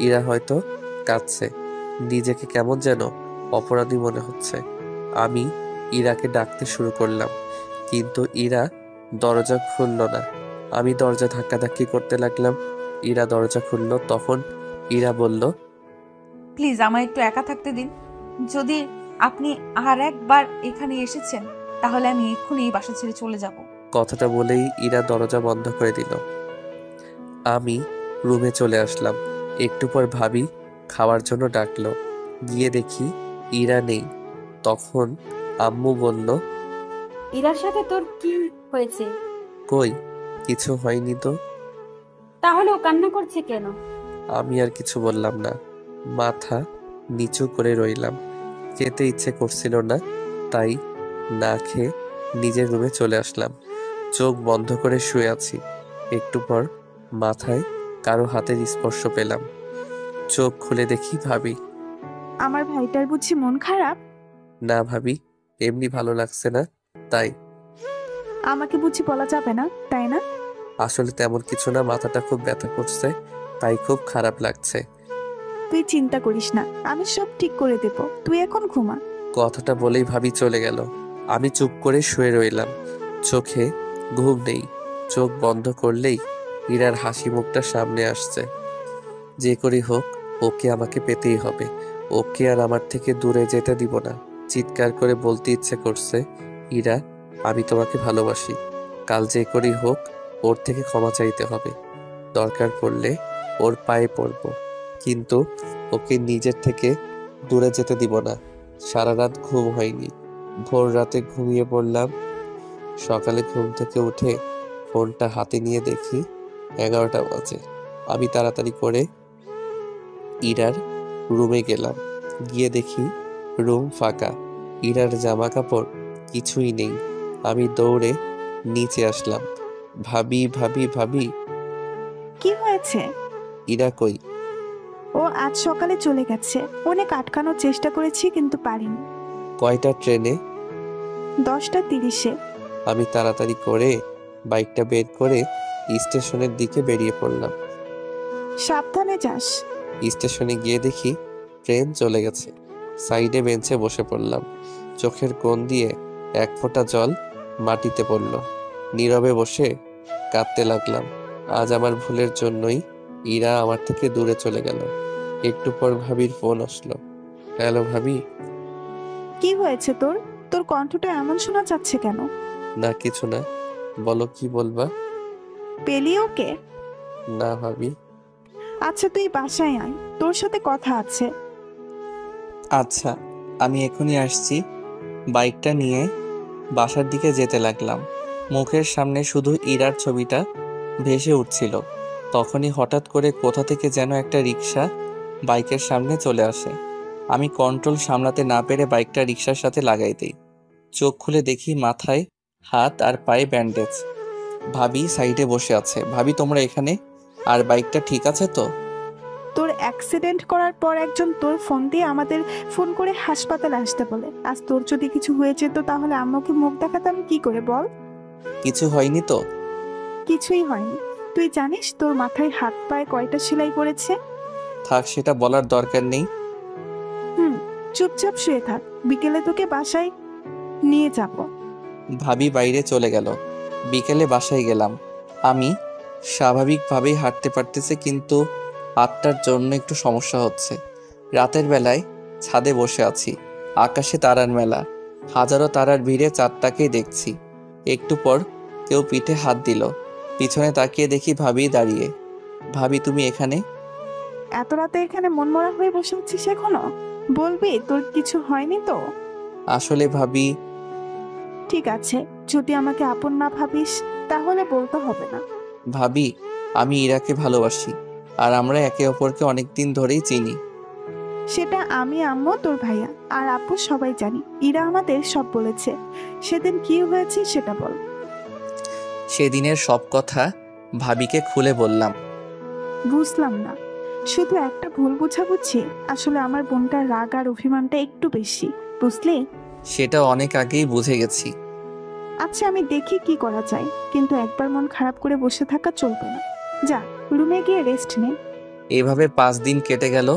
S8: ইরা হয়তো কাঁদছে। নিজেকে কেমন যেন অপরাধী মনে হচ্ছে। আমি ইরাকে ডাকতে শুরু করলাম, কিন্তু ইরা দরজা খুলল না। আমি দরজা ধাক্কাধাক্কি করতে লাগলাম। ইরা দরজা খুলল। তখন ইরা বলল,
S6: প্লিজ আমায় একটু একা থাকতে দিন। যদি আপনি আর একবার এখানে এসেছেন তাহলে আমি এক্ষুনি এই বাসা ছেড়ে চলে যাব।
S8: কথাটা বলেই ইরা দরজা বন্ধ করে দিল। আমি রুমে চলে আসলাম। একটু পর ভাবি খাওয়ার জন্য ডাকলো। গিয়ে দেখি ইরা নেই। তখন আম্মু বলল,
S2: ইরার সাথে তোর কি হয়েছে?
S8: কই, কিছু হয়নি তো।
S2: তাহলে ও কান্না করছে কেন?
S8: আমি আর কিছু বললাম না, মাথা নিচু করে রইলাম। যেতে ইচ্ছে করছিল না, তাই না খেয়ে নিজের রুমে চলে আসলাম। চোখ বন্ধ করে শুয়ে আছি। একটু পর মাথায় কারো হাতের স্পর্শ পেলাম। চোখ খুলে দেখি ভাবি।
S5: আমার ভাইটার বুঝি মন খারাপ?
S8: না ভাবি, এমনি ভালো লাগছে না তাই।
S5: আমাকে বুঝি বলা যাবে না, তাই না?
S8: আসলে তেমন কিছু না, মাথাটা খুব ব্যথা করছে, তাই খুব খারাপ লাগছে।
S5: তুই চিন্তা করিস না, আমি সব ঠিক করে দেব, তুই এখন ঘুমা।
S8: কথাটা বলেই ভাবি চলে গেল। আমি চুপ করে শুয়ে রইলাম। চোখে ঘুম নেই। চোখ বন্ধ করলেই ইরার হাসি মুখটা সামনে আসছে। যে করেই হোক ওকে আমাকে পেতেই হবে। ওকে আর আমার থেকে দূরে যেতে দিব না। চিৎকার করে বলতে ইচ্ছে করছে, ইরা, আমি তোমাকে ভালোবাসি। কাল যে করেই হোক ওর থেকে ক্ষমা চাইতে হবে। দরকার পড়লে ওর পায়ে পড়ব, কিন্তু ওকে নিজের থেকে দূরে যেতে দিব না। সারা রাত ঘুম হয়নি। ভোর রাতে ঘুমিয়ে পড়লাম। সকালে ঘুম থেকে উঠে ফোনটা হাতে নিয়ে দেখি 11টা বাজে। আমি তাড়াতাড়ি করে ইরার রুমে গেলাম। গিয়ে দেখি রুম ফাঁকা। ইরার জামা কাপড় কিছুই নেই। আমি দৌড়ে নিচে আসলাম। ভাবি ভাবি ভাবি,
S5: কি হয়েছে?
S8: ইরা কই?
S5: ও আজ সকালে চলে গেছে। অনেক আটকানোর চেষ্টা করেছি কিন্তু পারিনি।
S8: কয়টা ট্রেনে?
S5: 10টা 30-এ।
S8: আমি তাড়াতাড়ি করে বাইকটা বের করে স্টেশনের দিকে বেরিয়ে পড়লাম।
S5: সাবধানে যাস।
S8: স্টেশনে গিয়ে দেখি ট্রেন চলে গেছে। সাইডে বেঞ্চে বসে পড়লাম। চোখের কোণ দিয়ে এক ফোঁটা জল মাটিতে পড়ল। নীরবে বসে কাঁদতে লাগলাম। আজ আমার ভুলের জন্যই ইরা আমার থেকে দূরে চলে গেল। একটু পর ভাবির ফোন আসলো। হ্যালো ভাবি।
S5: কি হয়েছে তোর? তোর কণ্ঠটা এমন শোনা যাচ্ছে কেন?
S8: না কিছু না, বলো কি বলবা?
S5: পেলি ওকে?
S8: না ভাবি।
S5: আচ্ছা তুই বাসায় আয়, তোর সাথে কথা আছে।
S1: আচ্ছা, আমি এখনই আসছি। বাইকটা নিয়ে বাসার দিকে যেতে লাগলাম। মুখের সামনে শুধু ইরার ছবিটা ভেসে উঠছিল। তখনই হঠাৎ করে কোথা থেকে যেন একটা রিক্সা বাইকের সামনে চলে আসে। আমি কন্ট্রোল সামলাতে না পেরে বাইকটা রিক্সার সাথে লাগাই দিই। চোখ খুলে দেখি মাথায় হাত আর পায়ে ব্যান্ডেজ। ভাবি সাইডে বসে আছে। ভাবি, তোমরা এখানে? আর বাইকটা ঠিক আছে তো?
S5: তোর অ্যাক্সিডেন্ট করার পর একজন তোর ফোন দিয়ে আমাদের ফোন করে হাসপাতালে আসতে বলে। আজ তোর যদি কিছু হয়ে যেত তাহলে আম্মুকে মুখ দেখাতে আমি কি করে বল?
S1: কিছু হয়নি তো?
S5: কিছুই হয়নি। তুই জানিস তোর মাথায় হাত পায়ে কয়টা সেলাই পড়েছে?
S1: থাক, সেটা বলার দরকার নেই।
S5: চুপচাপ শুয়ে থাক, বিকেলে তোকে বাসায় নিয়ে যাব।
S1: ভাবি বাইরে চলে গেল। বিকেলে বাসায় গেলাম। আমি স্বাভাবিকভাবেই হাঁটতে পারতেছি, কিন্তু হাতটার জন্য একটু সমস্যা হচ্ছে। রাতের বেলায় ছাদে বসে আছি। আকাশে তারার মেলা। হাজারো তারার ভিড়ে চাঁদটাকেই দেখছি। একটু পর কেউ পিঠে হাত দিল। পিছনে তাকিয়ে দেখি ভাবি দাঁড়িয়ে। ভাবি, তুমি এখানে?
S5: এত রাতে এখানে মনমরা হয়ে বসে আছিস এখনো? বলবি তোর কিছু হয়নি তো?
S1: আসলে ভাবি।
S5: ঠিক আছে, যদি আমাকে আপন না ভাবিস তাহলে বলতে হবে না।
S1: ভাবি, আমি ইরাকে ভালোবাসি, আর আমরা একে অপরকে অনেকদিন ধরেই চিনি।
S5: সেটা আমি, আম্মু, তোর ভাইয়া আর আপু সবাই জানি। ইরা আমাদের সব বলেছে। সেদিন কি হয়েছে সেটা বল।
S1: সেদিনের সব কথা ভাবিকে খুলে বললাম।
S5: বুঝলাম না, শুধু একটা ভুল বোঝাবুঝি। আসলে আমার বোনটার রাগ আর অভিমানটা একটু বেশি, বুঝলি?
S1: সেটা অনেক আগেই বুঝে গেছি।
S5: আচ্ছা আমি দেখি কি করা যায়, কিন্তু একবার মন খারাপ করে বসে থাকা চলবে না। যা রুমে গিয়ে রেস্ট নে।
S1: এভাবে 5 দিন কেটে গেল।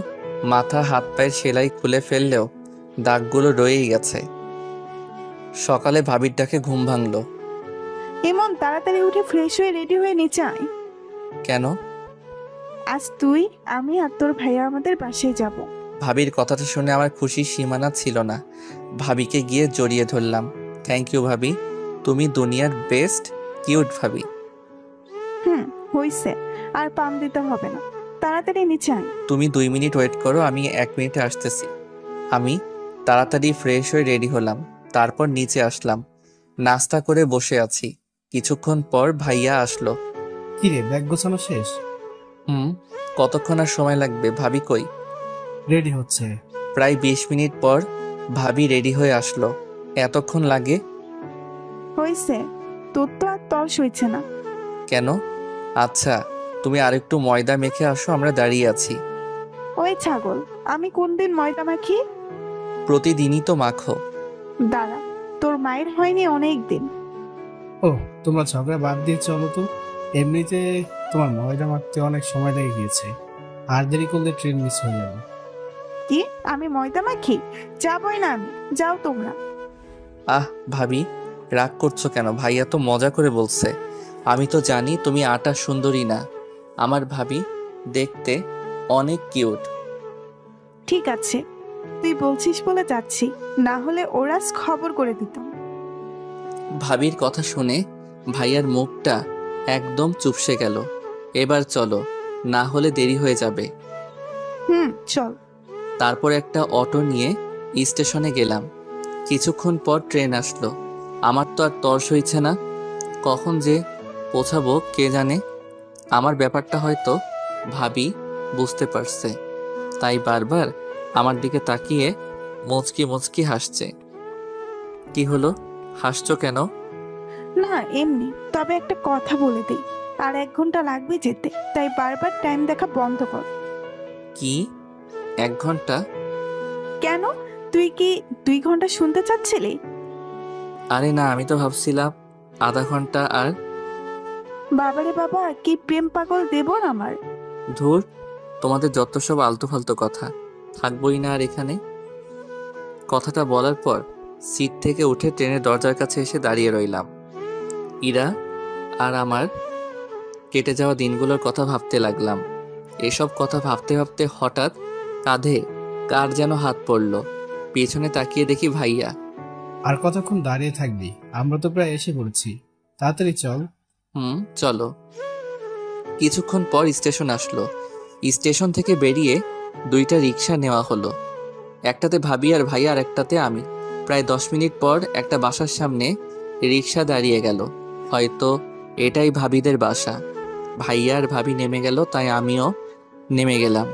S1: মাথা হাত পায়ের সেলাই খুলে ফেললেও দাগগুলো রয়েই গেছে। সকালে ভাবির ডাকে ঘুম ভাঙলো।
S5: এমন তাড়াতাড়ি উঠে ফ্রেশ হয়ে রেডি হয়ে নিচে আয়।
S1: কেন?
S5: আজ তুই, আমি আর তোর ভাইয়া আমাদের বাসায় যাব।
S1: ভাবির কথাটা শুনে আমার খুশির সীমানা ছিল না। ভাবিকে গিয়ে জড়িয়ে ধরলাম। থ্যাংক ইউ ভাবি, তুমি দুনিয়ার বেস্ট কিউট ভাবি।
S5: হইছে, আর পাম দিতে হবে না, তাড়াতাড়ি নিচে আয়।
S1: তুমি 2 মিনিট ওয়েট করো, আমি 1 মিনিটে আসতেছি। আমি তাড়াতাড়ি ফ্রেশ হয়ে রেডি হলাম। তারপর নিচে আসলাম। নাস্তা করে বসে আছি। কিছুক্ষণ পর ভাইয়া আসলো।
S4: কিরে, ব্যাগ গোছানো শেষ?
S1: হুম, কতক্ষণ আর সময় লাগবে? ভাবি কই?
S4: রেডি হচ্ছে।
S1: প্রায় 20 মিনিট পর ভাবি রেডি হয়ে আসলো। এতক্ষণ লাগে
S5: হয়েছে, তোর তো আর তর সইছে না।
S1: কেন? আচ্ছা, তুমি আরেকটু ময়দা মেখে আসো, আমরা দাঁড়িয়ে আছি।
S5: ওই ছাগল, আমি কোন দিন ময়দা মাখি?
S1: প্রতিদিনই তো মাখো।
S5: দাঁড়া, তোর মায়ের হয়নি অনেক দিন।
S4: ও, তোমরা ঝগড়া বাদ দিয়ে চলো তো। এমনিতে তোমার ময়দা মাখতে অনেক সময় লেগে গিয়েছে, আর দেরি করলে ট্রেন মিস হয়ে যাবে।
S5: কি, আমি ময়দা মাখি? যাবই না আমি, যাও তোমরা।
S1: আহ ভাবি, রাগ করছো কেন? ভাইয়া তো মজা করে বলছে। আমি তো জানি তুমি আটা সুন্দরী না। আমার ভাবি দেখতে অনেক কিউট।
S5: ঠিক আছে, তুই বলছিস বলে যাচ্ছি, না হলে ওরা খবর করে দিতাম।
S1: ভাবির কথা শুনে ভাইয়ার মুখটা একদম চুপসে গেল। এবার চলো, না হলে দেরি হয়ে যাবে।
S5: চল।
S1: তারপর একটা অটো নিয়ে স্টেশনে গেলাম। কিছুক্ষণ পর ট্রেন আসলো। আমার তো আর তর সইছে না, কখন যে পৌঁছাবো কে জানে। আমার ব্যাপারটা হয়তো ভাবি বুঝতে পারছে, তাই বারবার আমার দিকে তাকিয়ে মুচকি মুচকি হাসছে। কি হলো, হাসছো কেন?
S5: না এমনি, তবে একটা কথা বলে দিই, আর 1 ঘন্টা লাগবে যেতে, তাই বারবার টাইম দেখা বন্ধ কর।
S1: কি 1 ঘন্টা?
S5: কেন, তুই কি 2 ঘন্টা শুনতে চাচ্ছিলি?
S1: আরে না, আমি তো ভাবছিলাম আধা ঘন্টা। আর
S5: বাবারে বাবা, কি প্রেম পাগল দেবর আমার।
S1: ধুর, তোমাদের যত সব আলতু ফালতু কথা, থাকবোই না আর এখানে। কথাটা বলার পর সিট থেকে উঠে ট্রেনের দরজার কাছে এসে দাঁড়িয়ে রইলাম। ইরা আর আমার কেটে যাওয়া দিনগুলোর কথা ভাবতে লাগলাম। এসব কথা ভাবতে ভাবতে হঠাৎ কাঁধে কার যেন হাত পড়ল। পেছনে তাকিয়ে দেখি ভাইয়া।
S4: আর কতক্ষণ দাঁড়িয়ে থাকবি? আমরা তো প্রায় এসে পড়েছি, তাড়াতাড়ি চল।
S1: চলো। কিছুক্ষণ পর স্টেশন আসলো। স্টেশন থেকে বেরিয়ে 2টা রিক্সা নেওয়া হলো। একটাতে ভাবি আর ভাইয়া, আর একটাতে আমি। প্রায় 10 মিনিট পর একটা বাসার সামনে রিক্সা দাঁড়িয়ে গেল। হয়তো এটাই ভাবিদের বাসা। ভাইয়া আর ভাবি নেমে গেল, তাই আমিও নেমে গেলাম।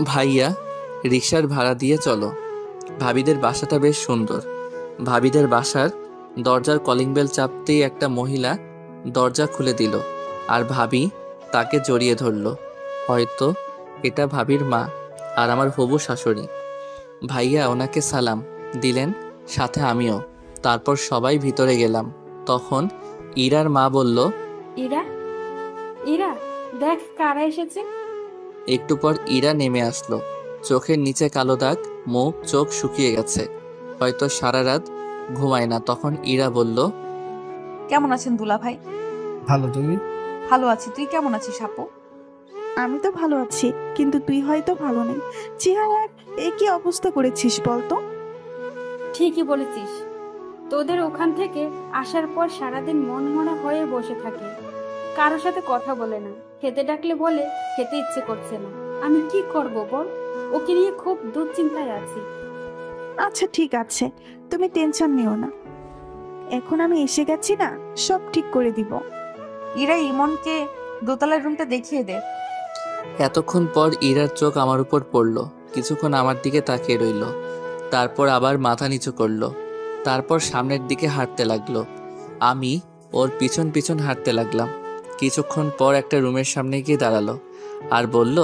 S1: ভাইয়া, রিক্সার ভাড়া দিয়ে চলো। ভাবিদের বাসাটা বেশ সুন্দর। ভাবিদের বাসার দরজার কলিং বেল চাপতেই একটা মহিলা দরজা খুলে দিল, আর ভাবি তাকে জড়িয়ে ধরল। হয়তো এটা ভাবির মা আর আমার হবু শাশুড়ি। ভাইয়া ওনাকে সালাম দিলেন, সাথে আমিও। তারপর সবাই ভিতরে গেলাম। তখন ইরার মা বলল,
S2: ইরা, ইরা, দেখ কারা এসেছে।
S1: একটু পর ইরা নেমে আসলো। চোখের নিচে কালো দাগ, মুখ চোখ শুকিয়ে গেছে, হয়তো সারা রাত ঘুমায় না। তখন ইরা বলল,
S6: কেমন আছেন দুলা ভাই?
S4: ভালো, তুমি?
S6: ভালো আছি, তুই কেমন আছিস আপু?
S5: আমি তো ভালো আছি, কিন্তু তুই হয়তো ভালো নেই। চেহারার কি অবস্থা করেছিস বলতো?
S2: ঠিকই বলেছিস, তোদের ওখান থেকে আসার পর সারাদিন মনমরা হয়ে বসে থাকে, কারোর সাথে কথা বলে না। খেতে ডাকলে বলে খেতে ইচ্ছে করছে না। আমি কি করব বল, ওকে নিয়ে খুব দুশ্চিন্তায় আছি।
S5: আচ্ছা ঠিক আছে, তুমি টেনশন নিও না, এখন আমি এসে গেছি না, সব ঠিক করে দিব।
S6: ইরা, ইমনকে দোতলার রুমটা দেখিয়ে দে।
S1: এতক্ষণ পর ইরার চোখ আমার উপর পড়ল। কিছুক্ষণ আমার দিকে তাকিয়ে রইল, তারপর আবার মাথা নিচু করলো। তারপর সামনের দিকে হাঁটতে লাগলো। আমি ওর পিছন পিছন হাঁটতে লাগলাম। কিছুক্ষণ পর একটা রুমের সামনে গিয়ে দাঁড়ালো আর বলল,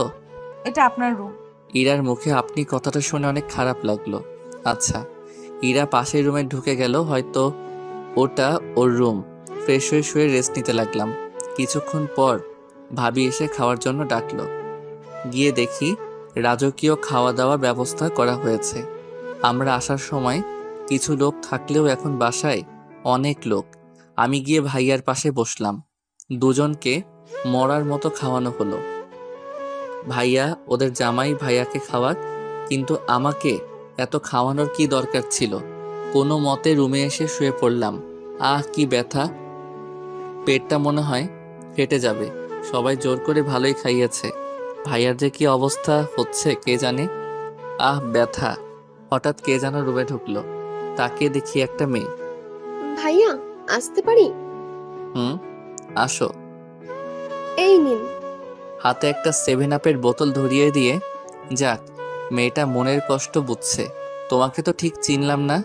S6: এটা আপনার রুম।
S1: ইরার মুখে আপনি কথাটা শুনে অনেক খারাপ লাগলো। আচ্ছা। ইরা পাশের রুমে ঢুকে গেল, হয়তো ওটা ওর রুম। ফ্রেশ হয়ে শুয়ে রেস্ট নিতে লাগলাম। কিছুক্ষণ পর ভাবি এসে খাওয়ার জন্য ডাকলো। গিয়ে দেখি রাজকীয় খাওয়া দাওয়ার ব্যবস্থা করা হয়েছে। আমরা আসার সময় কিছু লোক থাকলেও এখন বাসায় অনেক লোক। আমি গিয়ে ভাইয়ার পাশে বসলাম। দুজনকে মরার মতো খাওয়ানো হলো। ভাইয়া ওদের জামাই ভাইয়াকে খাওয়াক, কিন্তু আমাকে এত খাওয়ানোর কি দরকার ছিল? কোনো মতে রুমে এসে শুয়ে পড়লাম। কি ব্যথা, পেটটা মনে হয় ফেটে যাবে। সবাই জোর করে ভালোই খাইয়েছে, ভাইয়ার যে কি অবস্থা হচ্ছে কে জানে। ব্যথা। হঠাৎ কে যেন রুমে ঢুকলো। তাকে দেখি একটা মেয়ে।
S9: ভাইয়া, আসতে পারি?
S1: আসো।
S9: এই নিন।
S1: হাতে একটা 7 আপের বোতল ধরিয়ে দিয়ে, যাক মেয়েটা মনের কষ্ট বুঝছে। তোমাকে তো ঠিক চিনলাম না।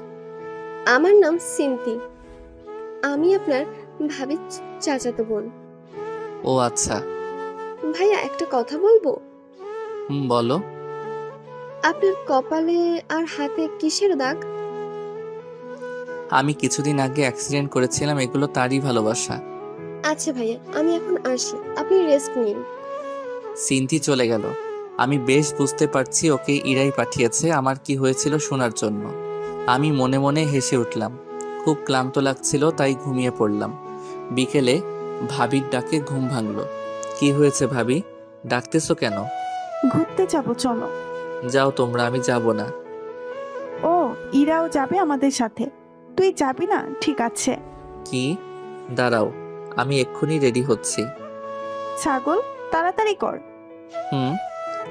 S9: আমার নাম সিন্তি, আমি আপনার ভাবির চাচাতো বোন।
S1: ও আচ্ছা।
S9: ভাইয়া একটা কথা বলবো?
S1: বলো।
S9: আপনার কপালে আর হাতে কিসের দাগ?
S1: আমি কিছুদিন আগে অ্যাক্সিডেন্ট করেছিলাম, এগুলো তারই ভালোবাসা।
S9: আচ্ছা ভাইয়া, আমি এখন আসি, আপনি রেস্ট নিন।
S1: সিনথি চলে গেল। আমি বেশ বুঝতে পারছি ওকে ইরাই পাঠিয়েছে আমার কি হয়েছিল শোনার জন্য। আমি মনে মনে হেসে উঠলাম। খুব ক্লান্ত লাগছিল, তাই ঘুমিয়ে পড়লাম। বিকেলে ভাবির ডাকে ঘুম ভাঙলো। কি হয়েছে ভাবি, ডাকতেছো কেন?
S5: ঘুরতে যাব, চলো।
S1: যাও তোমরা, আমি যাব না।
S5: ও, ইরাও যাবে আমাদের সাথে। তুই যাবি না? ঠিক আছে।
S1: কি? দাঁড়াও, আমি এক্ষুনি রেডি হচ্ছি।
S5: ছাগল, তাড়াতাড়ি কর।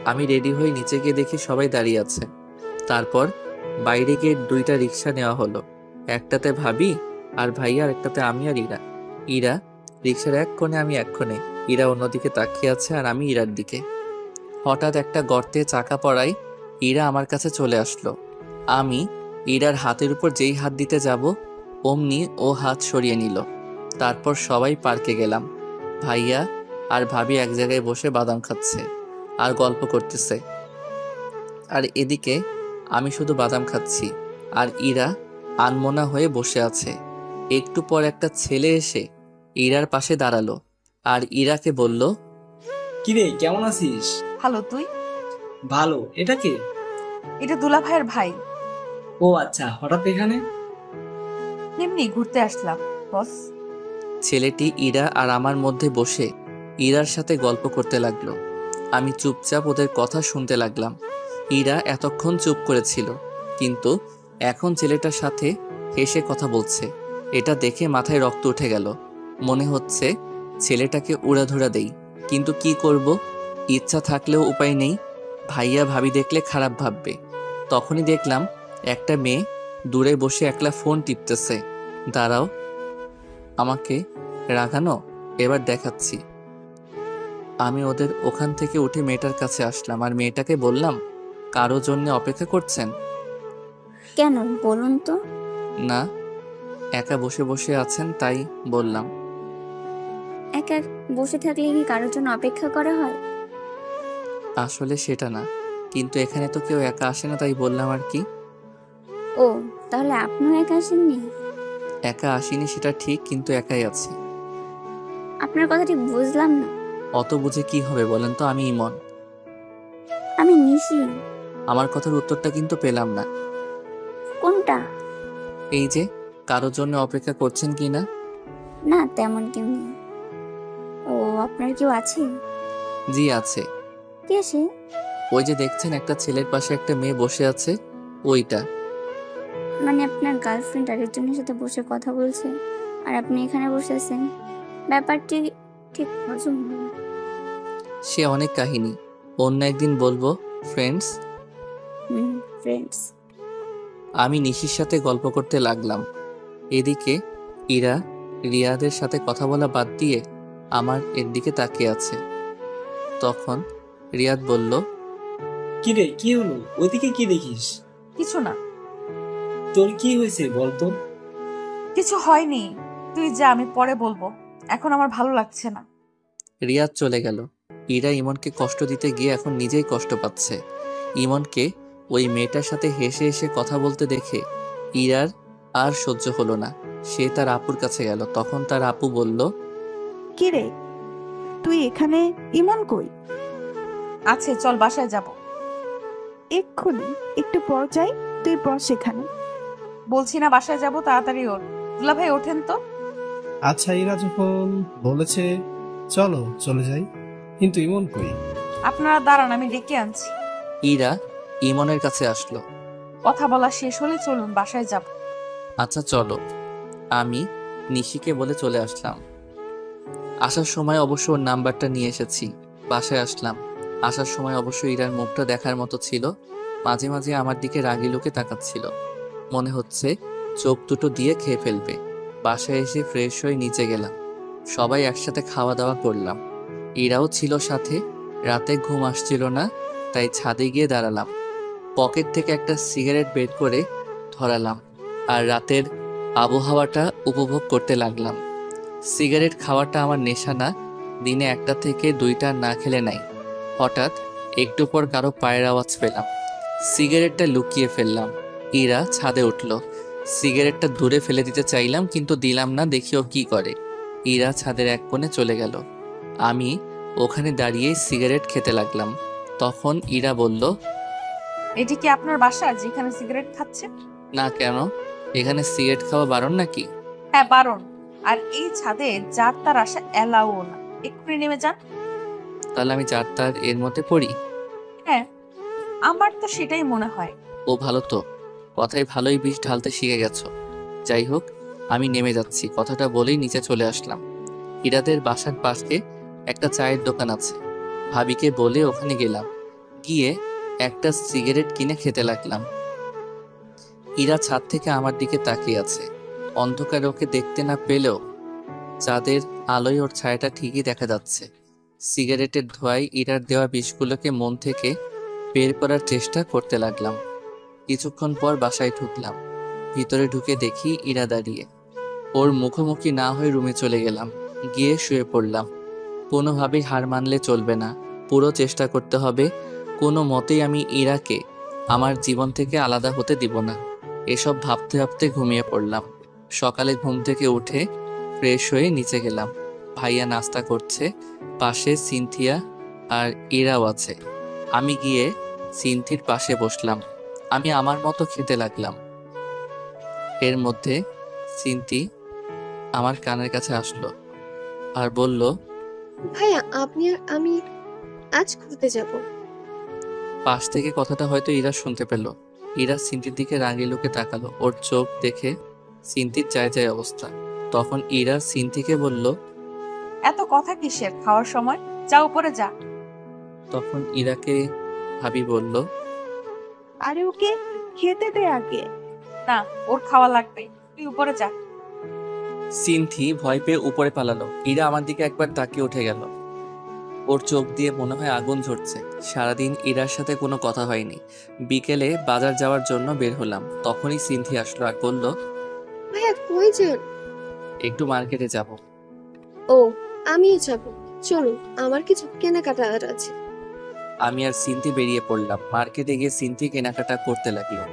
S1: আমি রেডি হয়ে নিচে গিয়ে দেখি সবাই দাঁড়িয়ে আছে। তারপর বাইরে গিয়ে 2টা রিক্সা নেওয়া হলো। একটাতে ভাবি আর ভাইয়া, আর একটাতে আমি আর ইরা। ইরা রিক্সার এক কোণে, আমি এক কোণে। ইরা অন্যদিকে তাকিয়ে আছে আর আমি ইরার দিকে। হঠাৎ একটা গর্তে চাকা পড়ায় ইরা আমার কাছে চলে আসলো। আমি ইরার হাতের উপর যেই হাত দিতে যাব, অমনি ও হাত সরিয়ে নিল। তারপর সবাই পার্কে গেলাম। ভাইয়া আর ভাবি এক জায়গায় বসে বাদাম খাচ্ছে আর গল্প করতেছে, আর এদিকে আমি শুধু বাদাম খাচ্ছি আর ইরা আনমনা হয়ে বসে আছে। একটু পর একটা ছেলে এসে ইরার পাশে দাঁড়ালো আর ইরাকে বলল,
S3: কিরে কেমন আছিস?
S6: ভালো, তুই?
S3: ভালো। এটা কে?
S6: এটা দুলা ভাইয়ের ভাই।
S3: ও আচ্ছা, হঠাৎ এখানে?
S6: এমনি ঘুরতে আসলাম বস।
S1: ছেলেটি ইরা আর আমার মধ্যে বসে ইরার সাথে গল্প করতে লাগলো। আমি চুপচাপ ওদের কথা শুনতে লাগলাম। ইরা এতক্ষণ চুপ করেছিল, কিন্তু এখন ছেলেটার সাথে হেসে কথা বলছে। এটা দেখে মাথায় রক্ত উঠে গেল। মনে হচ্ছে ছেলেটাকে উড়াধুরা দেই, কিন্তু কি করব, ইচ্ছা থাকলেও উপায় নেই। ভাইয়া ভাবি দেখলে খারাপ ভাববে। তখনই দেখলাম একটা মেয়ে দূরে বসে একলা ফোন টিপতেছে। দাঁড়াও, আমাকে রাগানো? এবার দেখাচ্ছি। আমি ওদের ওখান থেকে উঠে মেয়েটার কাছে আসলাম আর মেয়েটাকে বললাম, কারো জন্য অপেক্ষা করছেন?
S7: কেন বলুন তো?
S1: না, একা বসে বসে আছেন তাই বললাম।
S7: একা বসে থাকলে কি কারোর জন্য অপেক্ষা করা হয়?
S1: আসলে সেটা না, কিন্তু এখানে তো কেউ একা আসে না তাই বললাম আর কি।
S7: ও, তাহলে আপনিও একা আসেননি?
S1: একা আসিনি সেটা ঠিক, কিন্তু একাই আছি।
S7: আপনার কথা ঠিক বুঝলাম না।
S1: অত বুঝে কি হবে বলেন তো, আমি ইমন।
S7: আমি নিশি।
S1: আমার কথার উত্তরটা কিন্তু পেলাম না।
S7: কোনটা?
S1: এই যে কারোর জন্য অপেক্ষা করছেন কি না?
S7: না, তেমন কেউ নেই। ও, আপনার কেউ আছে?
S1: জি আছে।
S7: কে সে?
S1: ওই যে দেখছেন একটা ছেলের পাশে একটা মেয়ে বসে আছে, ওইটা।
S7: মানে আপনার গার্লফ্রেন্ড আরেকজনের সাথে বসে কথা বলছে আর আপনি এখানে বসে আছেন? ব্যাপারটি ঠিক হজম হলো না।
S1: সে অনেক কাহিনী, অন্য একদিন বলবো। ফ্রেন্ডস।
S7: ফ্রেন্ডস।
S1: আমি নিশির সাথে গল্প করতে লাগলাম। এদিকে ইরা রিয়াদের সাথে কথা বলা বাদ দিয়ে আমার এর দিকে তাকিয়ে আছে। তখন রিয়াদ বলল,
S3: কিরে কি হলো? ওইদিকে কি দেখিস?
S6: কিছু না।
S3: তোর কি হয়েছে বলতো?
S6: কিছু হয়নি, তুই যা, আমি পরে বলবো। এখন আমার ভালো লাগছে না।
S1: রিয়াদ চলে গেল। ইরা ইমনকে কষ্ট দিতে গিয়ে এখন নিজেই কষ্ট পাচ্ছে। ইমনকে ওই মেয়েটার সাথে হেসে হেসে কথা বলতে দেখে ইরার আর সহ্য হলো না। সে তার আপুর কাছে গেল। তখন তার আপু বলল,
S5: কি রে, তুই এখানে? ইমন কই?
S6: আছে, চল বাসায় যাব।
S5: এক্ষুনি? একটু পর যাই, তুই বস এখানে।
S6: বলছি না বাসায় যাব, তাড়াতাড়ি ওঠ। দুলা ভাই ওঠেন তো।
S4: আচ্ছা, ইরা যখন বলেছে চলো চলে যাই, কিন্তু ইমন কই?
S6: আপনারা দাঁড়ান, আমি ডেকে আনছি।
S1: ইরা ইমনের কাছে আসলো।
S6: কথা বলা শেষ হলে চলুন বাসায় যাব।
S1: আচ্ছা চলো। আমি নিশিকে বলে চলে আসলাম। আসার সময় অবশ্য ওর নাম্বারটা নিয়ে এসেছি। বাসায় আসলাম। আসার সময় অবশ্য ইরার মুখটা দেখার মতো ছিল। মাঝে মাঝে আমার দিকে রাগি লোকে তাকাচ্ছিল, মনে হচ্ছে চোখ দুটো দিয়ে খেয়ে ফেলবে। বাসায় এসে ফ্রেশ হয়ে নিচে গেলাম। সবাই একসাথে খাওয়া দাওয়া করলাম। ইরাও ছিল সাথে। রাতে ঘুম আসছিল না, তাই ছাদে গিয়ে দাঁড়ালাম। পকেট থেকে একটা সিগারেট বের করে ধরালাম আর রাতের আবহাওয়াটা উপভোগ করতে লাগলাম। সিগারেট খাওয়াটা আমার নেশা না, দিনে 1টা থেকে 2টা না খেলে নাই। হঠাৎ একটু পর কারো পায়ের আওয়াজ পেলাম, সিগারেটটা লুকিয়ে ফেললাম। ইরা ছাদে উঠল, সিগারেটটা দূরে ফেলে দিতে চাইলাম কিন্তু দিলাম না, দেখি ও কি করে। ইরা ছাদের এক কোণে চলে গেল, আমি ওখানে দাঁড়িয়ে সিগারেট খেতে লাগলাম। তখন ইরা বলল,
S6: এটি কি আপনার বাসা যেখানে সিগারেট খাচ্ছে?
S1: না কেন, এখানে সিগারেট খাওয়া বারণ নাকি?
S6: হ্যাঁ বারণ, আর এই ছাদে যার তার আসা এলাও না। এক্ষুনি নেমে যান।
S1: তাহলে আমি যার তার এর মধ্যে পড়ি?
S6: হ্যাঁ, আমার তো সেটাই মনে হয়।
S1: ও ভালো তো, কথায় ভালোই বিষ ঢালতে শিখে গেছো। যাই হোক, আমি নেমে যাচ্ছি, কথাটা বলেই নিচে চলে আসলাম। ইরাদের বাসার পাশে একটা চায়ের দোকান আছে, ভাবিকে বলে ওখানে গেলাম। গিয়ে একটা সিগারেট কিনে খেতে লাগলাম। ইরা ছাদ থেকে আমার দিকে তাকিয়ে আছে, অন্ধকারে ওকে দেখতে না পেলেও চাঁদের আলোয় ওর ছায়াটা ঠিকই দেখা যাচ্ছে। সিগারেটের ধোঁয়ায় ইরার দেওয়া বিষগুলোকে মন থেকে বের করার চেষ্টা করতে লাগলাম। কিছুক্ষণ পর বাসায় ঢুকলাম। ভিতরে ঢুকে দেখি ইরা দাঁড়িয়ে। ওর মুখোমুখি না হয়ে রুমে চলে গেলাম, গিয়ে শুয়ে পড়লাম। কোনোভাবেই হার মানলে চলবে না, পুরো চেষ্টা করতে হবে। কোনো মতেই আমি ইরাকে আমার জীবন থেকে আলাদা হতে দিব না। এসব ভাবতে ভাবতে ঘুমিয়ে পড়লাম। সকালে ঘুম থেকে উঠে ফ্রেশ হয়ে নিচে গেলাম। ভাইয়া নাস্তা করছে, পাশে সিনথিয়া আর ইরাও আছে। আমি গিয়ে সিনথির পাশে বসলাম। আমি আমার মতো খেতে লাগলাম। এর মধ্যে সিনথি আমার কানের কাছে আসলো আর বলল,
S9: ভাইয়া আপনি আর আমি আজ ঘুরতে যাব।
S1: পাশ থেকে কথাটা হয়তো ইরা শুনতে পেল। ইরা সিনথির দিকে রাগি লোকে তাকালো, ওর চোখ দেখে সিনথির চায় চায় অবস্থা। তখন ইরা সিনথিকে বলল,
S6: এত কথা কিসের খাওয়ার সময়? যা উপরে যা।
S1: তখন ইরাকে ভাবি বলল,
S5: আরে ওকে খেতে দে আগে।
S6: না, ওর খাওয়া লাগবে, তুই উপরে যা।
S1: সিনথি ভয় পেয়ে উপরে পালালো। ইরা আমার দিকে একবার তাকিয়ে উঠে গেল, ওর চোখ দিয়ে মনে হয় আগুন ঝরছে। সারাদিন ইরার সাথে কোনো কথা হয়নি। বিকেলে বাজার যাওয়ার জন্য বের হলাম, তখনই সিনথি আসলো আর বলল,
S9: ভাইয়া কই যান?
S1: একটু মার্কেটে যাব।
S9: ও আমিও যাব, চলুন আমার কিছু কেনাকাটার আছে।
S1: আমি আর সিনথি বেরিয়ে পড়লাম। মার্কেটে গিয়ে সিনথি কেনাকাটা করতে লাগলো।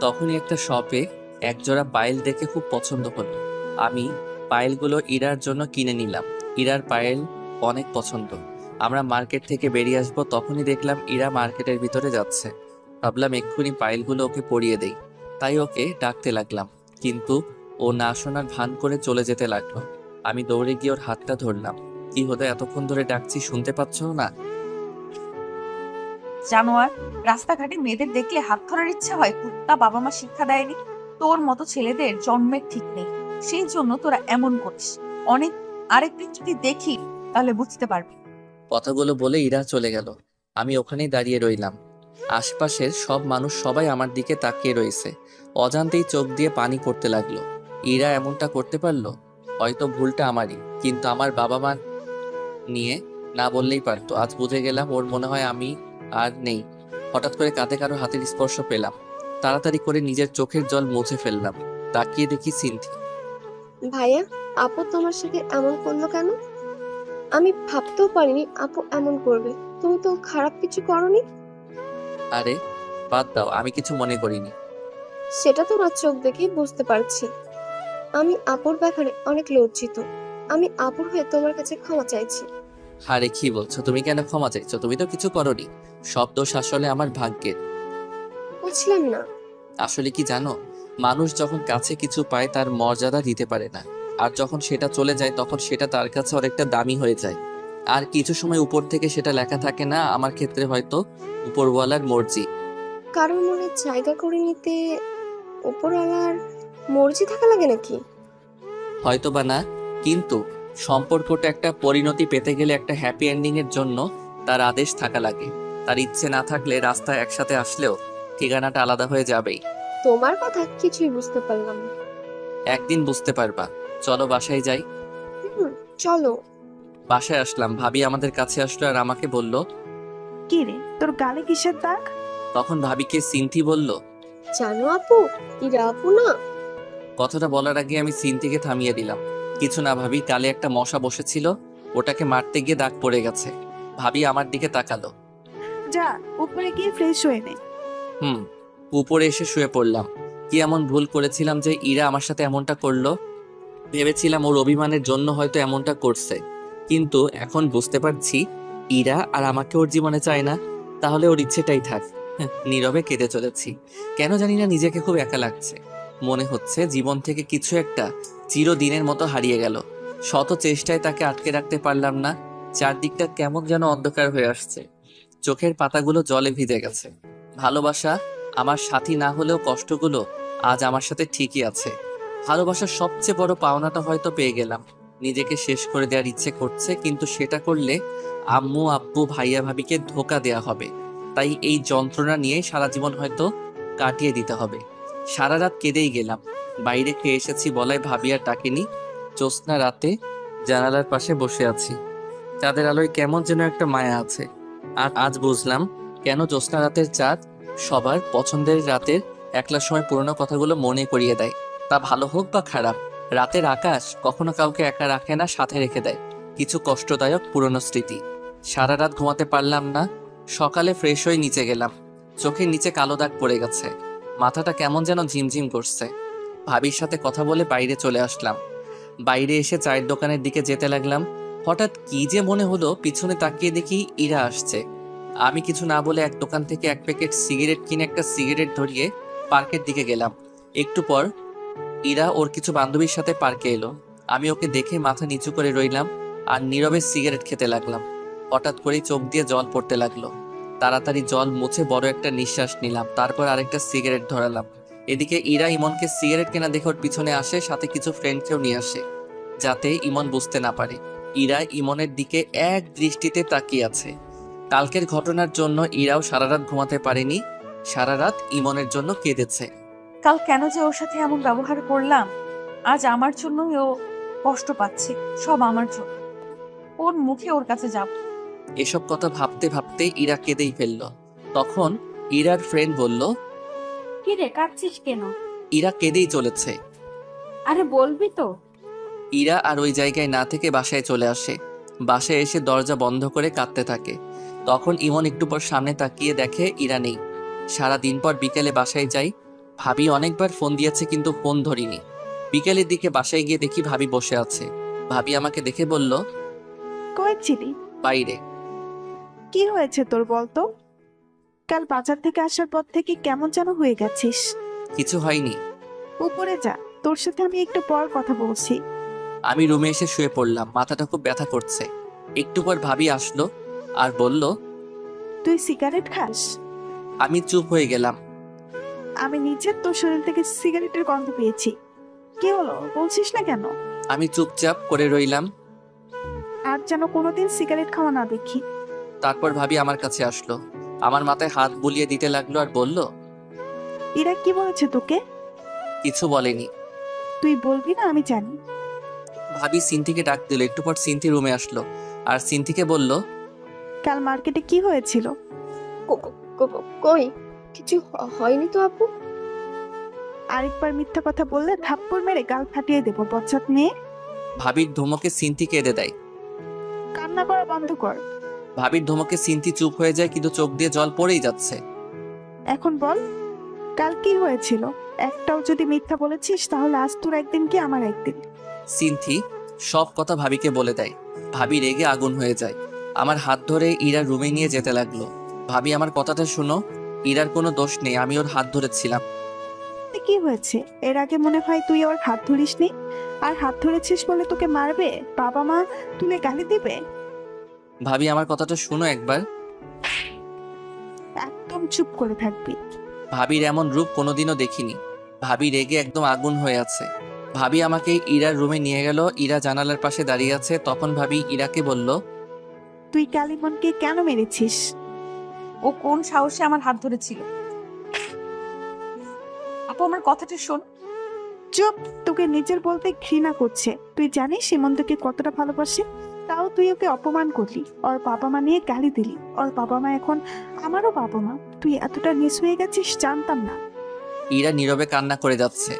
S1: তখনই একটা শপে একজোড়া পায়েল দেখে খুব পছন্দ হলো। আমি পায়েলগুলো ইরার জন্য কিনে নিলাম। ইরার পায়েল অনেক পছন্দ। আমরা মার্কেট থেকে বেরিয়ে আসবো, তখনই দেখলাম ইরা মার্কেটের ভিতরে যাচ্ছে। ভাবলাম এক্ষুনি পায়েলগুলো ওকে পরিয়ে দেই, তাই ওকে ডাকতে লাগলাম, কিন্তু ও না শোনার ভান করে চলে যেতে লাগলো। আমি দৌড়ে গিয়ে ওর হাতটা ধরলাম। কি হলো, এতক্ষণ ধরে ডাকছি শুনতে পাচ্ছ না?
S6: জানোয়ার, রাস্তাঘাটে মেয়েদের দেখলে হাত ধরার ইচ্ছা হয়? কুত্তা বাবা মা শিক্ষা দেয়নি? তোর মতো ছেলেদের জন্মের ঠিক নেই, সেই জন্য তোরা এমন করিস। অনেক আরেকদিন যদি দেখি তাহলে বুঝতে পারবি।
S1: কথাগুলো বলে ইরা চলে গেল। আমি ওখানেই দাঁড়িয়ে রইলাম। আশপাশের সব মানুষ সবাই আমার দিকে তাকিয়ে রয়েছে। অজান্তেই চোখ দিয়ে পানি পড়তে লাগলো। ইরা এমনটা করতে পারলো? হয়তো ভুলটা আমারই, কিন্তু আমার বাবা মা নিয়ে না বললেই পারতো। আজ বুঝে গেলাম ওর মনে হয় আমি আর নেই। হঠাৎ করে কাঁধে কারো হাতের স্পর্শ পেলাম। তাড়াতাড়ি করে নিজের চোখের জল মুছে ফেললাম। তাকিয়ে দেখি সিনথি।
S9: ভাইয়া আপু তোমার সাথে এমন করলো কেন? আমি ভাবতেও পারিনি আপু এমন করবে। তুমি তো খারাপ কিছু করনি।
S1: আরে বাদ দাও, আমি কিছু মনে করিনি।
S9: সেটা তোমার চোখ দেখেই বুঝতে পারছি। আমি আপুর ব্যাপারে অনেক লজ্জিত। আমি আপুর হয়ে তোমার কাছে ক্ষমা চাইছি।
S1: আরে কি বলছো, তুমি কেন ক্ষমা চাইছো? তুমি তো কিছু করোনি। সব দোষ আসলে আমার ভাগ্যের।
S9: বুঝলাম না।
S1: আসলে কি জানো, মানুষ যখন কাছে কিছু পায় তার মর্যাদা দিতে পারে না, আর যখন সেটা চলে যায় তখন সেটা তার কাছে অনেকটা দামি হয়ে যায়। আর কিছু সময় উপর থেকে সেটা লেখা থাকে না, আমার ক্ষেত্রে হয়তো উপরওয়ালার মর্জি।
S9: কারোর মনে জায়গা করে নিতে উপরওয়ালার মর্জি থাকা লাগে নাকি?
S1: হয়তো বা না, কিন্তু সম্পর্কটা একটা পরিণতি পেতে গেলে, একটা হ্যাপি এন্ডিং এর জন্য তার আদেশ থাকা লাগে। তার ইচ্ছে না থাকলে রাস্তায় একসাথে আসলেও ঠিকানাটা আলাদা হয়ে যাবেই।
S9: তোমার কথা কিছুই বুঝতে পারলাম না।
S1: একদিন বুঝতে পারবা। চলো বাসায় যাই।
S9: চলো।
S1: বাসায় আসলাম, ভাবি আমাদের কাছে আসলো আর আমাকে বলল,
S5: কি রে, তোর গালে কিসের দাগ?
S1: তখন ভাবিকে সিনথি বলল।
S9: জানো আপু, ইরা আপু না।
S1: কথাটা বলার আগে আমি সিনথিকে থামিয়ে দিলাম। কিছু না ভাবি, কালে একটা মশা বসেছিল, ওটাকে মারতে গিয়ে দাগ পড়ে গেছে। ভাবি আমার দিকে তাকালো।
S5: যা উপরে গিয়ে ফ্রেশ হয়ে নে।
S1: উপরে এসে শুয়ে পড়লাম। কি এমন ভুল করেছিলাম যে ইরা আমার সাথে এমনটা করলো? ভেবেছিলাম ওর অভিমানের জন্য হয়তো এমনটা করছে, কিন্তু এখন বুঝতে পারছি ইরা আর আমাকে ওর জীবনে চায় না। তাহলে ওর ইচ্ছেটাই থাক। নীরবে কেঁদে চলেছি। কেন জানি না নিজেকে খুব একা লাগছে। মনে হচ্ছে জীবন থেকে কিছু একটা চিরদিনের মতো হারিয়ে গেল। শত চেষ্টায় তাকে আটকে রাখতে পারলাম না। চারদিকটা কেমন যেন অন্ধকার হয়ে আসছে। চোখের পাতাগুলো জলে ভিজে গেছে। ভালোবাসা আমার সাথী না হলেও কষ্টগুলো আজ আমার সাথে ঠিকই আছে। ভালোবাসার সবচেয়ে বড় পাওনাটা হয়তো পেয়ে গেলাম। নিজেকে শেষ করে দেওয়ার ইচ্ছে করছে, কিন্তু সেটা করলে আম্মু আব্বু ভাইয়া ভাবিকে ধোকা দেয়া হবে। তাই এই যন্ত্রণা নিয়ে সারা জীবন হয়তো কাটিয়ে দিতে হবে। সারা রাত কেঁদেই গেলাম। বাইরে খেয়ে এসেছি বলায় ভাবি আর ডাকেনি। জ্যোৎস্না রাতে জানালার পাশে বসে আছি। চাঁদের আলোয় কেমন যেন একটা মায়া আছে। আর আজ বুঝলাম কেন জ্যোৎস্না রাতের চাঁদ সবার পছন্দের রাতের একলা সময় পুরনো কথাগুলো মনে করিয়ে দেয়। তা ভালো হোক বা খারাপ, রাতের আকাশ কখনো কাউকে একা রাখে না, সাথে রেখে দেয় কিছু কষ্টদায়ক পুরনো স্মৃতি। সারা রাত ঘুমাতে পারলাম না। সকালে ফ্রেশ হয়ে নিচে গেলাম। চোখের নিচে কালো দাগ পড়ে গেছে। মাথাটা কেমন যেন ঝিমঝিম করছে। ভাবির সাথে কথা বলে বাইরে চলে আসলাম। বাইরে এসে চায়ের দোকানের দিকে যেতে লাগলাম। হঠাৎ কি যে মনে হলো, পিছনে তাকিয়ে দেখি ইরা আসছে। আমি কিছু না বলে এক দোকান থেকে এক প্যাকেট সিগারেট কিনে একটা সিগারেট ধরিয়ে পার্কের দিকে গেলাম। একটু পর ইরা ওর কিছু বান্ধবীর সাথে পার্কে এলো। আমি ওকে দেখে মাথা নিচু করে রইলাম আর নীরবে সিগারেট খেতে লাগলাম। হঠাৎ করেই চোখ দিয়ে জল পড়তে লাগলো। তাড়াতাড়ি জল মুছে বড় একটা নিঃশ্বাস নিলাম। তারপর আরেকটা সিগারেট ধরালাম। এদিকে ইরা ইমনকে সিগারেট কেনা দেখে ওর পিছনে আসে, সাথে কিছু ফ্রেন্ডকেও নিয়ে আসে, যাতে ইমন বুঝতে না পারে। ইরা ইমনের দিকে এক দৃষ্টিতে তাকিয়ে আছে। কালকের ঘটনার জন্য ইরাও সারা রাত ঘুমাতে পারেনি। সারা রাত ইমনের জন্য কেঁদেছে।
S6: কাল কেন যে ওর সাথে এমন ব্যবহার করলাম, আজ আমার জন্যই ও কষ্ট পাচ্ছে। সব আমার জন্য। ওর মুখে ওর কাছে যাব।
S1: এসব কথা ভাবতে ভাবতে ইরা কেঁদেই ফেলল। তখন ইরার ফ্রেন্ড বলল,
S2: কি রে, কাঁদছিস কেন?
S1: ইরা কেঁদেই চলেছে।
S2: আরে বলবি তো।
S1: ইরা আর ওই জায়গায় না থেকে বাসায় চলে আসে। বাসায় এসে দরজা বন্ধ করে কাঁদতে থাকে। তখন ইমন একটু পর সামনে তাকিয়ে দেখে ইরা নেই। সারা দিন পর বিকেলে বাসায় যাই। ভাবি অনেকবার ফোন দিয়েছে, কিন্তু ফোন ধরিনি। বিকেলের দিকে বাসায় গিয়ে দেখি ভাবি বসে আছে। ভাবি আমাকে দেখে বলল,
S5: কই ছিলি?
S1: বাইরে।
S5: কি হয়েছে তোর বলতো? কাল বাজার থেকে আসার পর থেকে কেমন যেন হয়ে গেছিস।
S1: কিছু হয়নি।
S5: উপরে যা, তোর সাথে আমি একটু পর কথা বলছি।
S1: আমি রুমে এসে শুয়ে পড়লাম। মাথাটা খুব ব্যথা করছে। একটু পর ভাবি আসলো আর বলল,
S5: তুই সিগারেট খাস?
S1: আমি চুপ হয়ে গেলাম।
S5: আমি নিজের তোর শরীর থেকে সিগারেটের গন্ধ পেয়েছি। কি হলো, বলছিস না কেন?
S1: আমি চুপচাপ করে রইলাম।
S5: আর যেন কোনোদিন সিগারেট খাওয়া না দেখি।
S1: তারপর ভাবি আমার কাছে আসলো, আমার মাথায় হাত বুলিয়ে দিতে লাগলো আর বলল,
S5: এরা কি বলেছে তোকে?
S1: কিছু বলেনি।
S5: তুই বলবি না, আমি জানি।
S1: ভাবি সিনথিকে ডাক দিল। একটু পর সিনথি রুমে আসলো আর সিনথিকে বলল,
S5: কাল মার্কেটে কি হয়েছিল?
S9: কই কিছু হয়নি তো আপু।
S5: আরেকবার মিথ্যা কথা বললে থাপ্পড় মেরে গাল ফাটিয়ে দেবো, বচ্চাত মেয়ে।
S1: ভাবির ধমকে সিনথি কেঁদে দেয়।
S5: কান্না করা বন্ধ কর।
S1: ভাবির ধমকে সিনথি চুপ হয়ে যায়, কিন্তু চোখ দিয়ে জল পড়েই যাচ্ছে।
S5: এখন বল, কাল কি হয়েছিল? একটাও যদি মিথ্যা বলেছিস তাহলে আজ তোর একদিন কি আমার একদিন।
S1: সিনথি সব কথা ভাবিকে বলে দেয়। ভাবি রেগে আগুন হয়ে যায়। আমার হাত ধরে ইরার রুমে নিয়ে যেতে লাগলো। ভাবি আমার কথাটা শুনো, ইরার কোনো দোষ নেই, আমি ওর হাত ধরেছিলাম।
S5: কি হয়েছে? এর আগে মনে হয় তুই ওর হাত ধরিসনি, আর হাত ধরেছিস বলে তোকে মারবে, বাবা মা তুলে গালি দিবে।
S1: ভাবি আমার কথাটা শুনো একবার।
S5: একদম চুপ করে থাকবি।
S1: ভাবির এমন রূপ কোনোদিনও দেখিনি। ভাবি রেগে একদম আগুন হয়ে আছে। ভাবি আমাকে ইরার রুমে নিয়ে গেল। ইরা জানালার পাশে দাঁড়িয়ে আছে। তখন ভাবি ইরাকে বলল,
S5: তুই কালিমনকে কেন মেরেছিস?
S6: ও কোন সাহসে আমার হাত ধরেছিল? আপু আমার কথাটা শোন।
S5: চুপ, তোকে নিজের বলতে ঘৃণা করছে। তুই জানিস সীমন্তকে কতটা ভালোবাসে? তাও তুই ওকে অপমান করলি, ওর বাবা মা নিয়ে গালি দিলি। ওর বাবা মা এখন আমারও বাবা মা। তুই এতটা নিচ হয়ে গেছিস জানতাম না।
S1: ইরা নীরবে কান্না করে যাচ্ছে।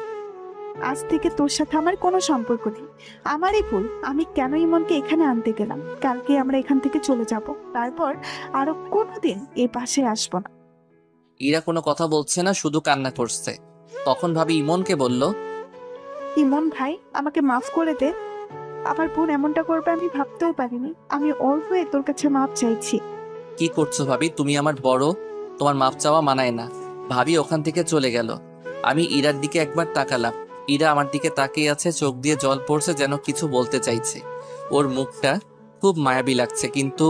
S5: আজ থেকে তোর সাথে আমার কোনো সম্পর্ক নেই। আমারই ভুল, আমি কেন ইমনকে এখানে আনতে গেলাম। কালকে আমরা এখান থেকে চলে যাব, তারপর আরো কোনোদিন এই পাশে আসবো না।
S1: ইরা কোনো কথা বলছে না, শুধু কান্না করছে। তখন ভাবি ইমনকে বলল,
S5: ইমন ভাই, আমাকে মাফ করে দে। আমার বোন এমনটা করবে আমি ভাবতেও পারিনি। আমি ওর হয়ে তোর কাছে মাফ চাইছি।
S1: কি করছো ভাবি? তুমি আমার বড়, তোমার মাপ চাওয়া মানায় না। ভাবি ওখান থেকে চলে গেল। আমি ইরার দিকে একবার তাকালাম। ইরা আমার দিকে তাকিয়ে আছে, চোখ দিয়ে জল পড়ছে, যেন কিছু বলতে চাইছে। ওর মুখটা খুব মায়াবী লাগছে, কিন্তু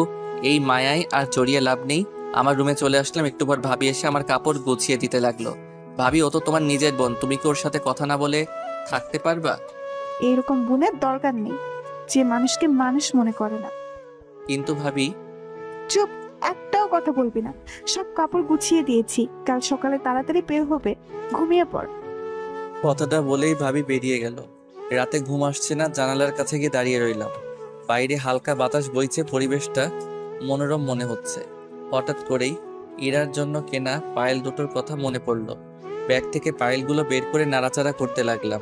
S1: এই মায়ায় আর জড়িয়ে লাভ নেই। আমার রুমে চলে আসলাম। একটু পর ভাবি এসে আমার কাপড় গুছিয়ে দিতে লাগলো। ভাবি, ও তো তোমার নিজের বোন, তুমি কি ওর সাথে কথা না বলে থাকতে পারবা?
S5: এইরকম বোনের দরকার নেই, যে মানুষকে মানুষ মনে করে না।
S1: কিন্তু ভাবি।
S5: চুপ, একটাও কথা বলবি না। সব কাপড় গুছিয়ে দিয়েছি, কাল সকালে তাড়াতাড়ি বের হবে। ঘুমিয়ে পড়।
S1: কথাটা বলেই ভাবি বেরিয়ে গেল। রাতে ঘুম আসছে না, জানালার কাছে গিয়ে দাঁড়িয়ে রইলাম। বাইরে হালকা বাতাস বইছে, পরিবেশটা মনোরম মনে হচ্ছে। হঠাৎ করেই ইরার জন্য কেনা পায়েল দুটোর কথা মনে পড়ল। ব্যাগ থেকে পায়েলগুলো বের করে নাড়াচাড়া করতে লাগলাম।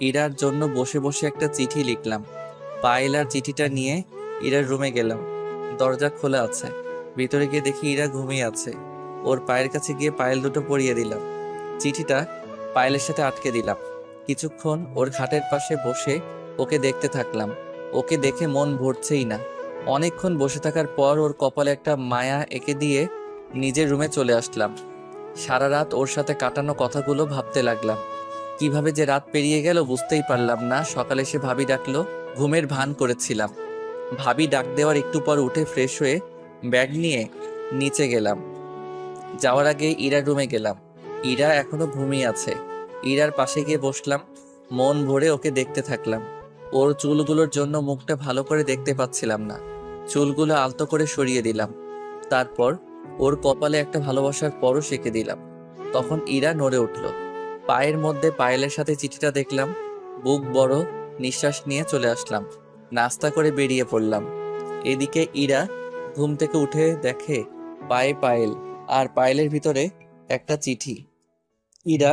S1: ইরার জন্য বসে বসে একটা চিঠি লিখলাম। পায়েল আর চিঠিটা নিয়ে ইরার রুমে গেলাম। দরজা খোলা আছে। ভিতরে গিয়ে দেখি ইরা ঘুমিয়ে আছে। ওর পায়ের কাছে গিয়ে পায়েল দুটো পরিয়ে দিলাম। চিঠিটা পায়েলের সাথে আটকে দিলাম। কিছুক্ষণ ওর খাটের পাশে বসে ওকে দেখতে থাকলাম। ওকে দেখে মন ভরছেই না। অনেকক্ষণ বসে থাকার পর ওর কপালে একটা মায়া এঁকে দিয়ে নিজের রুমে চলে আসলাম। সারা রাত ওর সাথে কাটানো কথাগুলো ভাবতে লাগলাম। কিভাবে যে রাত পেরিয়ে গেল বুঝতেই পারলাম না। সকালে সে ভাবি ডাকলো, ঘুমের ভান করেছিলাম। ভাবি ডাক দেওয়ার একটু পর উঠে ফ্রেশ হয়ে ব্যাগ নিয়ে নিচে গেলাম। যাওয়ার আগে ইরার রুমে গেলাম। ইরা এখনো ঘুমিয়ে আছে। ইরার পাশে গিয়ে বসলাম। মন ভরে ওকে দেখতে থাকলাম। ওর চুলগুলোর জন্য মুখটা ভালো করে দেখতে পাচ্ছিলাম না। চুলগুলো আলতো করে সরিয়ে দিলাম। তারপর ওর কপালে একটা ভালোবাসার পরশ এঁকে দিলাম। তখন ইরা নড়ে উঠল। পায়ের মধ্যে পায়েলের সাথে চিঠিটা দেখলাম। বুক বড় নিঃশ্বাস নিয়ে চলে আসলাম। নাস্তা করে বেরিয়ে পড়লাম। এদিকে ইরা ঘুম থেকে উঠে দেখে পায়ে পায়েল, আর পায়েলের ভিতরে একটা চিঠি। ইরা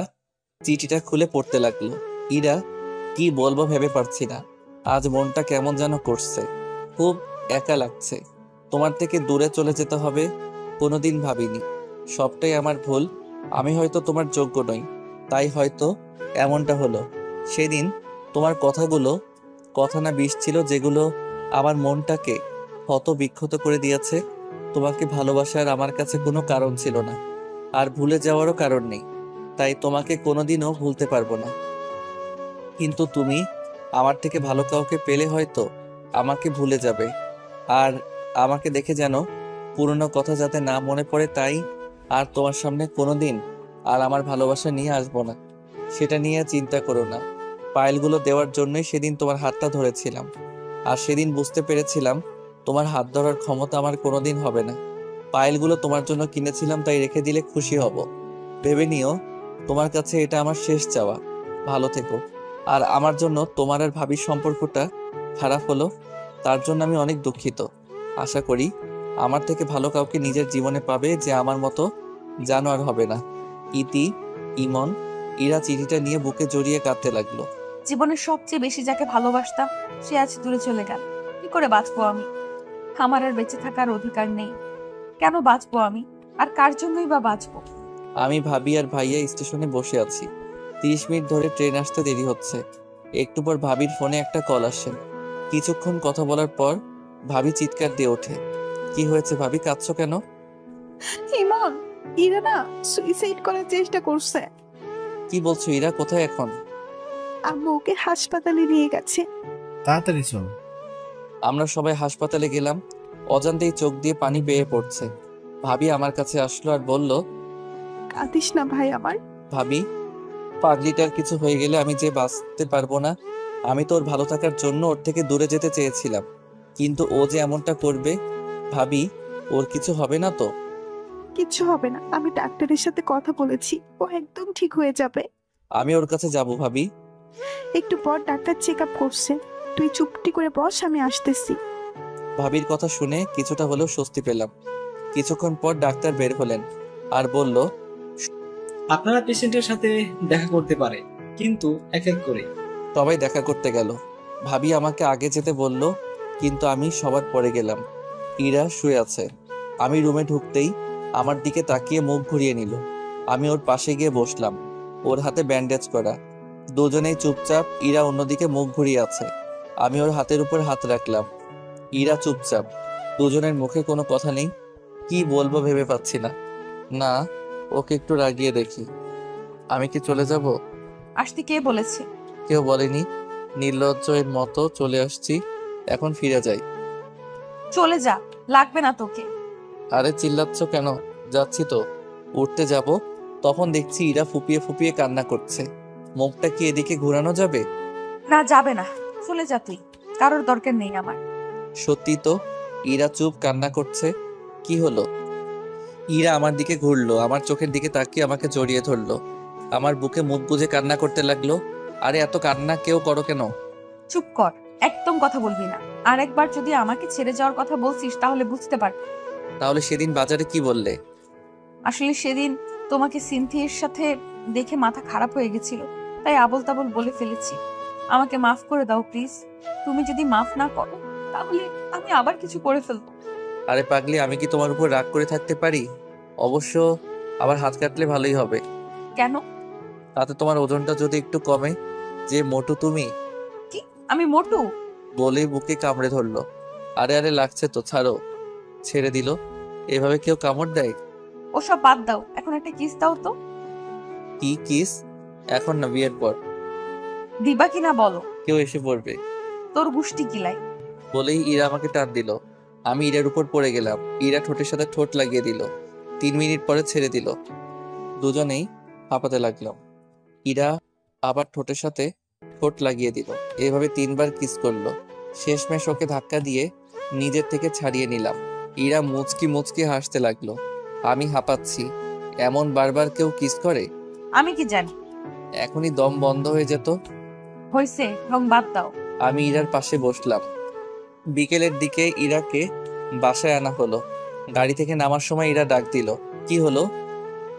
S1: চিঠিটা খুলে পড়তে লাগলো। ইরা কি বলবো ভেবে পারছি না। আজ মনটা কেমন যেন করছে, খুব একা লাগছে। তোমার থেকে দূরে চলে যেতে হবে কোনোদিন ভাবিনি। সবটাই আমার ভুল। আমি হয়তো তোমার যোগ্য নই, তাই হয়তো এমনটা হলো। সেদিন তোমার কথাগুলো কথা না বিষ ছিল, যেগুলো আমার মনটাকে ক্ষত বিক্ষত করে দিয়েছে। তোমাকে ভালোবাসার আমার কাছে কোনো কারণ ছিল না, আর ভুলে যাওয়ারও কারণ নেই। তাই তোমাকে কোনোদিনও ভুলতে পারবো না। কিন্তু তুমি আমার থেকে ভালো কাউকে পেলে হয়তো আমাকে ভুলে যাবে। আর আমাকে দেখে যেন পুরনো কথা যাতে না মনে পড়ে, তাই আর তোমার সামনে কোনোদিন আর আমার ভালোবাসা নিয়ে আসবো না। সেটা নিয়ে চিন্তা করো না। পায়েলগুলো দেওয়ার জন্যই সেদিন তোমার হাতটা ধরেছিলাম। আর সেদিন বুঝতে পেরেছিলাম তোমার হাত ধরার ক্ষমতা আমার কোনোদিন হবে না। পায়েলগুলো তোমার জন্য কিনেছিলাম, তাই রেখে দিলে খুশি হব। ভেবে নিও তোমার কাছে এটা আমার শেষ চাওয়া। ভালো থেকো। আর আমার জন্য তোমার আর ভাবির সম্পর্কটা খারাপ হলো, তার জন্য আমি অনেক দুঃখিত। আশা করি আমার থেকে ভালো কাউকে নিজের জীবনে পাবে, যে আমার মতো জানোয়ার হবে না। ইতি, ইমন। ইরা চিঠিটা নিয়ে বুকে জড়িয়ে কাঁদতে লাগলো।
S6: জীবনের সবচেয়ে বেশি যাকে ভালোবাসতাম সে আজ দূরে চলে গেল। কি করে বাঁচবো আমি? আমার আর বেঁচে থাকার অধিকার নেই। কেন বাঁচবো আমি? আর কার জন্যই বা বাঁচবো?
S1: আমি ভাবি আর ভাইয়া স্টেশনে বসে আছি। 30 মিনিট ধরে ট্রেন আসতে দেরি হচ্ছে। একটু পর ভাবির ফোনে একটা কল আসে। কিছুক্ষণ কথা বলার পর ভাবি চিৎকার দিয়ে ওঠে। কি হয়েছে ভাবি, কাঁদছো কেন?
S5: ইমন, ইরা না সুইসাইড করার চেষ্টা করছে।
S1: কি বলছো? ইরা কোথায় এখন?
S5: আম্মু ওকে হাসপাতালে নিয়ে গেছে।
S4: তাড়াতাড়ি চল।
S1: আমরা সবাই হাসপাতালে গেলাম। অজান্তেই চোখ দিয়ে পানি বেয়ে পড়ছে। ভাবি আমার কাছে আসলো আর বলল,
S5: কাঁদিস না ভাই আমার।
S1: ভাবি, পাগলিটার কিছু হয়ে গেলে আমি যে বাঁচতে পারবো না। আমি তো ওর ভালো থাকার জন্য ওর থেকে দূরে যেতে চেয়েছিলাম, কিন্তু ও যে এমনটা করবে। ভাবি, ওর কিছু হবে না তো?
S5: কিচ্ছু হবে না, আমি ডাক্তারের সাথে কথা বলেছি, ও একদম ঠিক হয়ে যাবে।
S1: আমি ওর কাছে যাব ভাবি।
S5: একটু পর ডাক্তার চেক আপ করছে। তুই চুপটি করে বস, আমি আসতেছি।
S1: ভাবির কথা শুনে কিছুটা হলেও স্বস্তি পেলাম। কিছুক্ষণ পর ডাক্তার বের হলেন আর বলল,
S3: আপনারা পেশেন্টের সাথে দেখা করতে পারে, কিন্তু এক এক করে।
S1: সবাই দেখা করতে গেল। ভাবি আমাকে আগে যেতে বলল, কিন্তু আমি সবার পরে গেলাম। ইরা শুয়ে আছে। আমি রুমে ঢুকতেই আমার দিকে তাকিয়ে মুখ ঘুরিয়ে নিল। আমি ওর পাশে গিয়ে বসলাম। ওর হাতে ব্যান্ডেজ করা। দুজনেই চুপচাপ। ইরা অন্যদিকে মুখ ঘুরিয়ে আছে। আমি ওর হাতের উপর হাত রাখলাম। ইরা চুপচাপ। দুজনের মুখে কোনো কথা নেই। কি বলবো ভেবে পাচ্ছি না। না, ওকে একটু রাগিয়ে দেখি। আমি কি চলে যাব?
S6: আসতে কে বলেছে?
S1: কেউ বলেনি। নির্লজ্জ এর মতো চলে আসছি। এখন ফিরে যাই।
S6: চলে যা, লাগবে না তোকে।
S1: আরে চিল্লাচ্ছ কেন? যাচ্ছি তো। উঠতে যাব, তখন দেখছি ইরা ফুপিয়ে ফুপিয়ে কান্না করছে। মুখটা কি এদিকে ঘোরানো যাবে?
S6: না, যাবে না, চলে যা তুই। কারোর দরকার নেই আমার।
S1: সত্যি তো। ইরা চুপ, কান্না করছে। কি হলো? ইরা আমার দিকে ঘুরলো, আমার চোখের দিকে তাকিয়ে আমাকে জড়িয়ে ধরলো। আমার বুকে মুখ গুজে কান্না করতে লাগলো। আরে এত কান্না কেউ করো কেন?
S6: চুপ কর, একদম কথা বলবি না। আর একবার যদি আমাকে ছেড়ে যাওয়ার কথা বলছিস তাহলে বুঝতে পার।
S1: তাহলে সেদিন বাজারে কি বললে?
S6: আসলে সেদিন তোমাকে সিনথিয়ার সাথে দেখে মাথা খারাপ হয়ে গেছিল, তাই আবল তাবল বলে ফেলেছি। আমাকে মাফ করে দাও প্লিজ। তুমি যদি মাফ না করো তাহলে আমি আবার কিছু করে ফেলবো।
S1: আরে পাগলি, আমি কি তোমার উপর রাগ করে থাকতে পারি? অবশ্য আবার হাত কাটলে ভালোই হবে।
S6: কেন?
S1: তাতে তোমার ওজনটা যদি একটু কমে। যে মোটু তুমি।
S6: কি আমি মোটু?
S1: বলেই বুকে কামড়ে ধরলো। আরে আরে লাগছে তো, ছাড়ো। ছেড়ে দিল। এভাবে কেউ কামড় দেয়?
S6: ওসব বাদ দাও, এখন একটা কিস দাও তো।
S1: কি কিস? এখন না, বিয়ের পর।
S6: দিবা কিনা বলো।
S1: কেউ এসে পড়বে।
S6: তোর গুষ্টি কিলাই।
S1: বলেই ইরা আমাকে টান দিল। আমি ইরার উপর পড়ে গেলাম। ইরা ঠোঁটের সাথে ঠোঁট লাগিয়ে দিল। 3 মিনিট পরে ছেড়ে দিল। দুজনেই হাঁপাতে লাগলাম। ইরা আবার ঠোঁটের সাথে ঠোঁট লাগিয়ে দিল। এভাবে 3বার কিস করলো। শেষমেশ ওকে ধাক্কা দিয়ে নিজের থেকে ছাড়িয়ে নিলাম। ইরা মুচকি মুচকি হাসতে লাগলো। আমি হাঁপাচ্ছি। এমন বারবার কেউ কিস করে?
S6: আমি কি জানি।
S1: এখনই দম বন্ধ হয়ে যেত।
S6: হয়েছে, রং বাদ দাও।
S1: আমি ইরার পাশে বসলাম। বিকেলের দিকে ইরাকে বাসায় আনা হলো। গাড়ি থেকে নামার সময় ইরা ডাক দিল, কি হলো?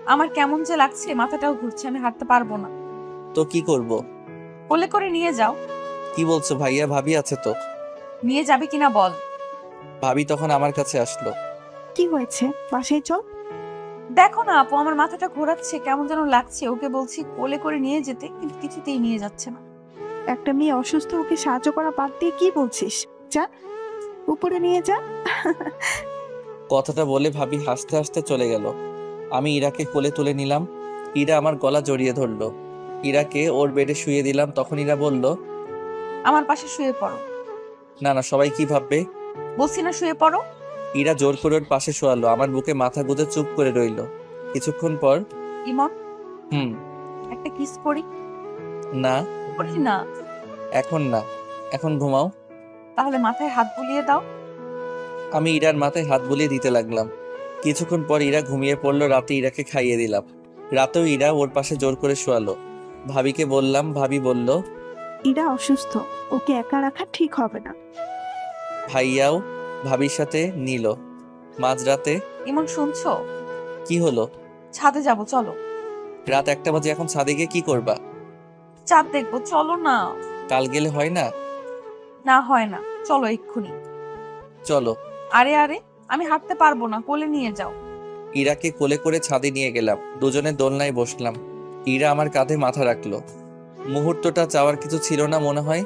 S6: আমার কেমন যে লাগছে, মাথাটাও ঘুরছে, আমি হাঁটতে পারবো না।
S1: তো কি করব?
S6: কোলে করে নিয়ে যাও।
S1: কি বলছো ভাইয়া? ভাবি আছে তো।
S6: নিয়ে যাবে কিনা বল।
S1: ভাবি তখন আমার কাছে আসলো।
S5: কি হয়েছে? বাসায় চল।
S6: দেখো না আপু, আমার মাথাটা ঘোরাচ্ছে, কেমন যেন লাগছে। ওকে বলছি কোলে করে নিয়ে যেতে, কিন্তু কিছুতেই নিয়ে যাচ্ছে না।
S5: একটা মেয়ে অসুস্থ, ওকে সাহায্য করা বাদ দিয়ে কি বলছিস? যা, উপরে নিয়ে যা।
S1: কথাটা বলে ভাবি হাসতে হাসতে চলে গেল। আমি ইরাকে কোলে তুলে নিলাম। ইরা আমার গলা জড়িয়ে ধরলো। ইরাকে ওর বেডে শুয়ে দিলাম। তখন ইরা বলল,
S6: আমার পাশে শুয়ে পড়ো।
S1: না না, সবাই কি ভাববে?
S6: বলছি না শুয়ে পড়ো।
S1: ইরা জোর করে ওর পাশে শোয়ালো। আমার বুকে মাথা গুঁজে চুপ করে রইল। কিছুক্ষণ পর,
S6: ইমন,
S1: হুম।
S6: একটা কিস করি।
S1: না,
S6: করি না।
S1: এখন না, এখন ঘুমাও।
S6: তাহলে মাথায় হাত বুলিয়ে দাও।
S1: আমি ইরার মাথায় হাত বুলিয়ে দিতে লাগলাম। কিছুক্ষণ পর ইরা ঘুমিয়ে পড়লো। রাতে ইরাকে খাইয়ে দিলাম। রাতেও ইরা ওর পাশে জোর করে শোয়ালো। ভাবিকে বললাম। ভাবি বলল,
S5: ইরা অসুস্থ, ওকে একা রাখা ঠিক হবে না।
S1: ভাইয়াও ভাবির সাথে নিল। মাঝরাতে।
S6: ইমন শুনছো?
S1: কি হলো?
S6: ছাদে যাব, চলো।
S1: রাত 1টা বাজে, এখন ছাদে গিয়ে কি করবা?
S6: চাঁদ দেখবো, চলো না।
S1: কাল গেলে হয় না?
S6: না হয় না, চলো এক্ষুনি।
S1: চলো।
S6: আরে আরে, আমি হাঁটতে পারবো না, কোলে নিয়ে যাও।
S1: ইরাকে কোলে করে ছাদে নিয়ে গেলাম। দুজনে দোলনায় বসলাম। ইরা আমার কাঁধে মাথা রাখলো। মুহূর্তটা চাওয়ার কিছু ছিল না মনে হয়।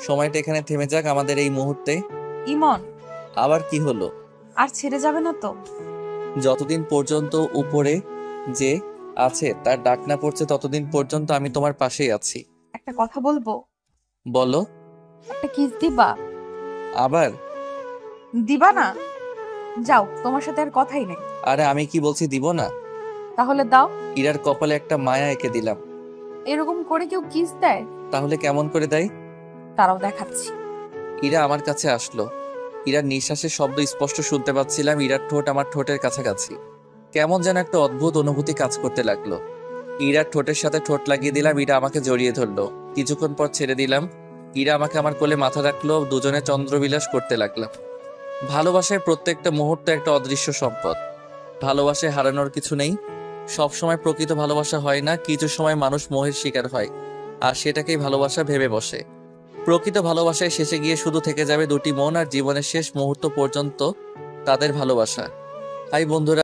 S1: সময়টা এখানে থেমে যাক আমাদের এই মুহূর্তে।
S6: ইমন,
S1: আবার কি হলো?
S6: আর ছেড়ে যাবে না তো?
S1: যতদিন পর্যন্ত উপরে যে আছে তার ডাক না পড়ছে ততদিন পর্যন্ত আমি তোমার পাশেই আছি।
S6: একটা কথা বলবো?
S1: বলো।
S6: একটা কিস দিবা?
S1: আবার?
S6: দিবা না? যাও, তোমার সাথে আর কথাই নেই।
S1: আরে আমি কি বলছি দিব না?
S6: তাহলে দাও।
S1: ইরার কপালে একটা মায়া এঁকে দিলাম।
S6: এরকম করে কেউ কিস দেয়?
S1: তাহলে কেমন করে দেয়?
S6: তারাও দেখাচ্ছি।
S1: ইরা আমার কাছে আসলো। ইরার নিঃশ্বাসের শব্দ স্পষ্ট শুনতে পাচ্ছিলাম। ইরার ঠোঁট আমার ঠোঁটের কাছাকাছি। কেমন যেন একটা অদ্ভুত অনুভূতি কাজ করতে লাগলো। ইরার ঠোঁটের সাথে ঠোঁট লাগিয়ে দিলাম। ইরা আমাকে জড়িয়ে ধরলো। কিছুক্ষণ পর ছেড়ে দিলাম। ইরা আমাকে আমার কোলে মাথা রাখলো। দুজনে চন্দ্রবিলাস করতে লাগলাম। ভালোবাসায় প্রত্যেকটা মুহূর্ত একটা অদৃশ্য সম্পদ। ভালোবাসায় হারানোর কিছু নেই। সব সময় প্রকৃত ভালোবাসা হয় না, কিছু সময় মানুষ মোহের শিকার হয় আর সেটাকেই ভালোবাসা ভেবে বসে। প্রকৃত ভালোবাসায় শেষে গিয়ে শুধু থেকে যাবে দুটি মন, আর জীবনের শেষ মুহূর্ত পর্যন্ত তাদের ভালোবাসা। হাই বন্ধুরা।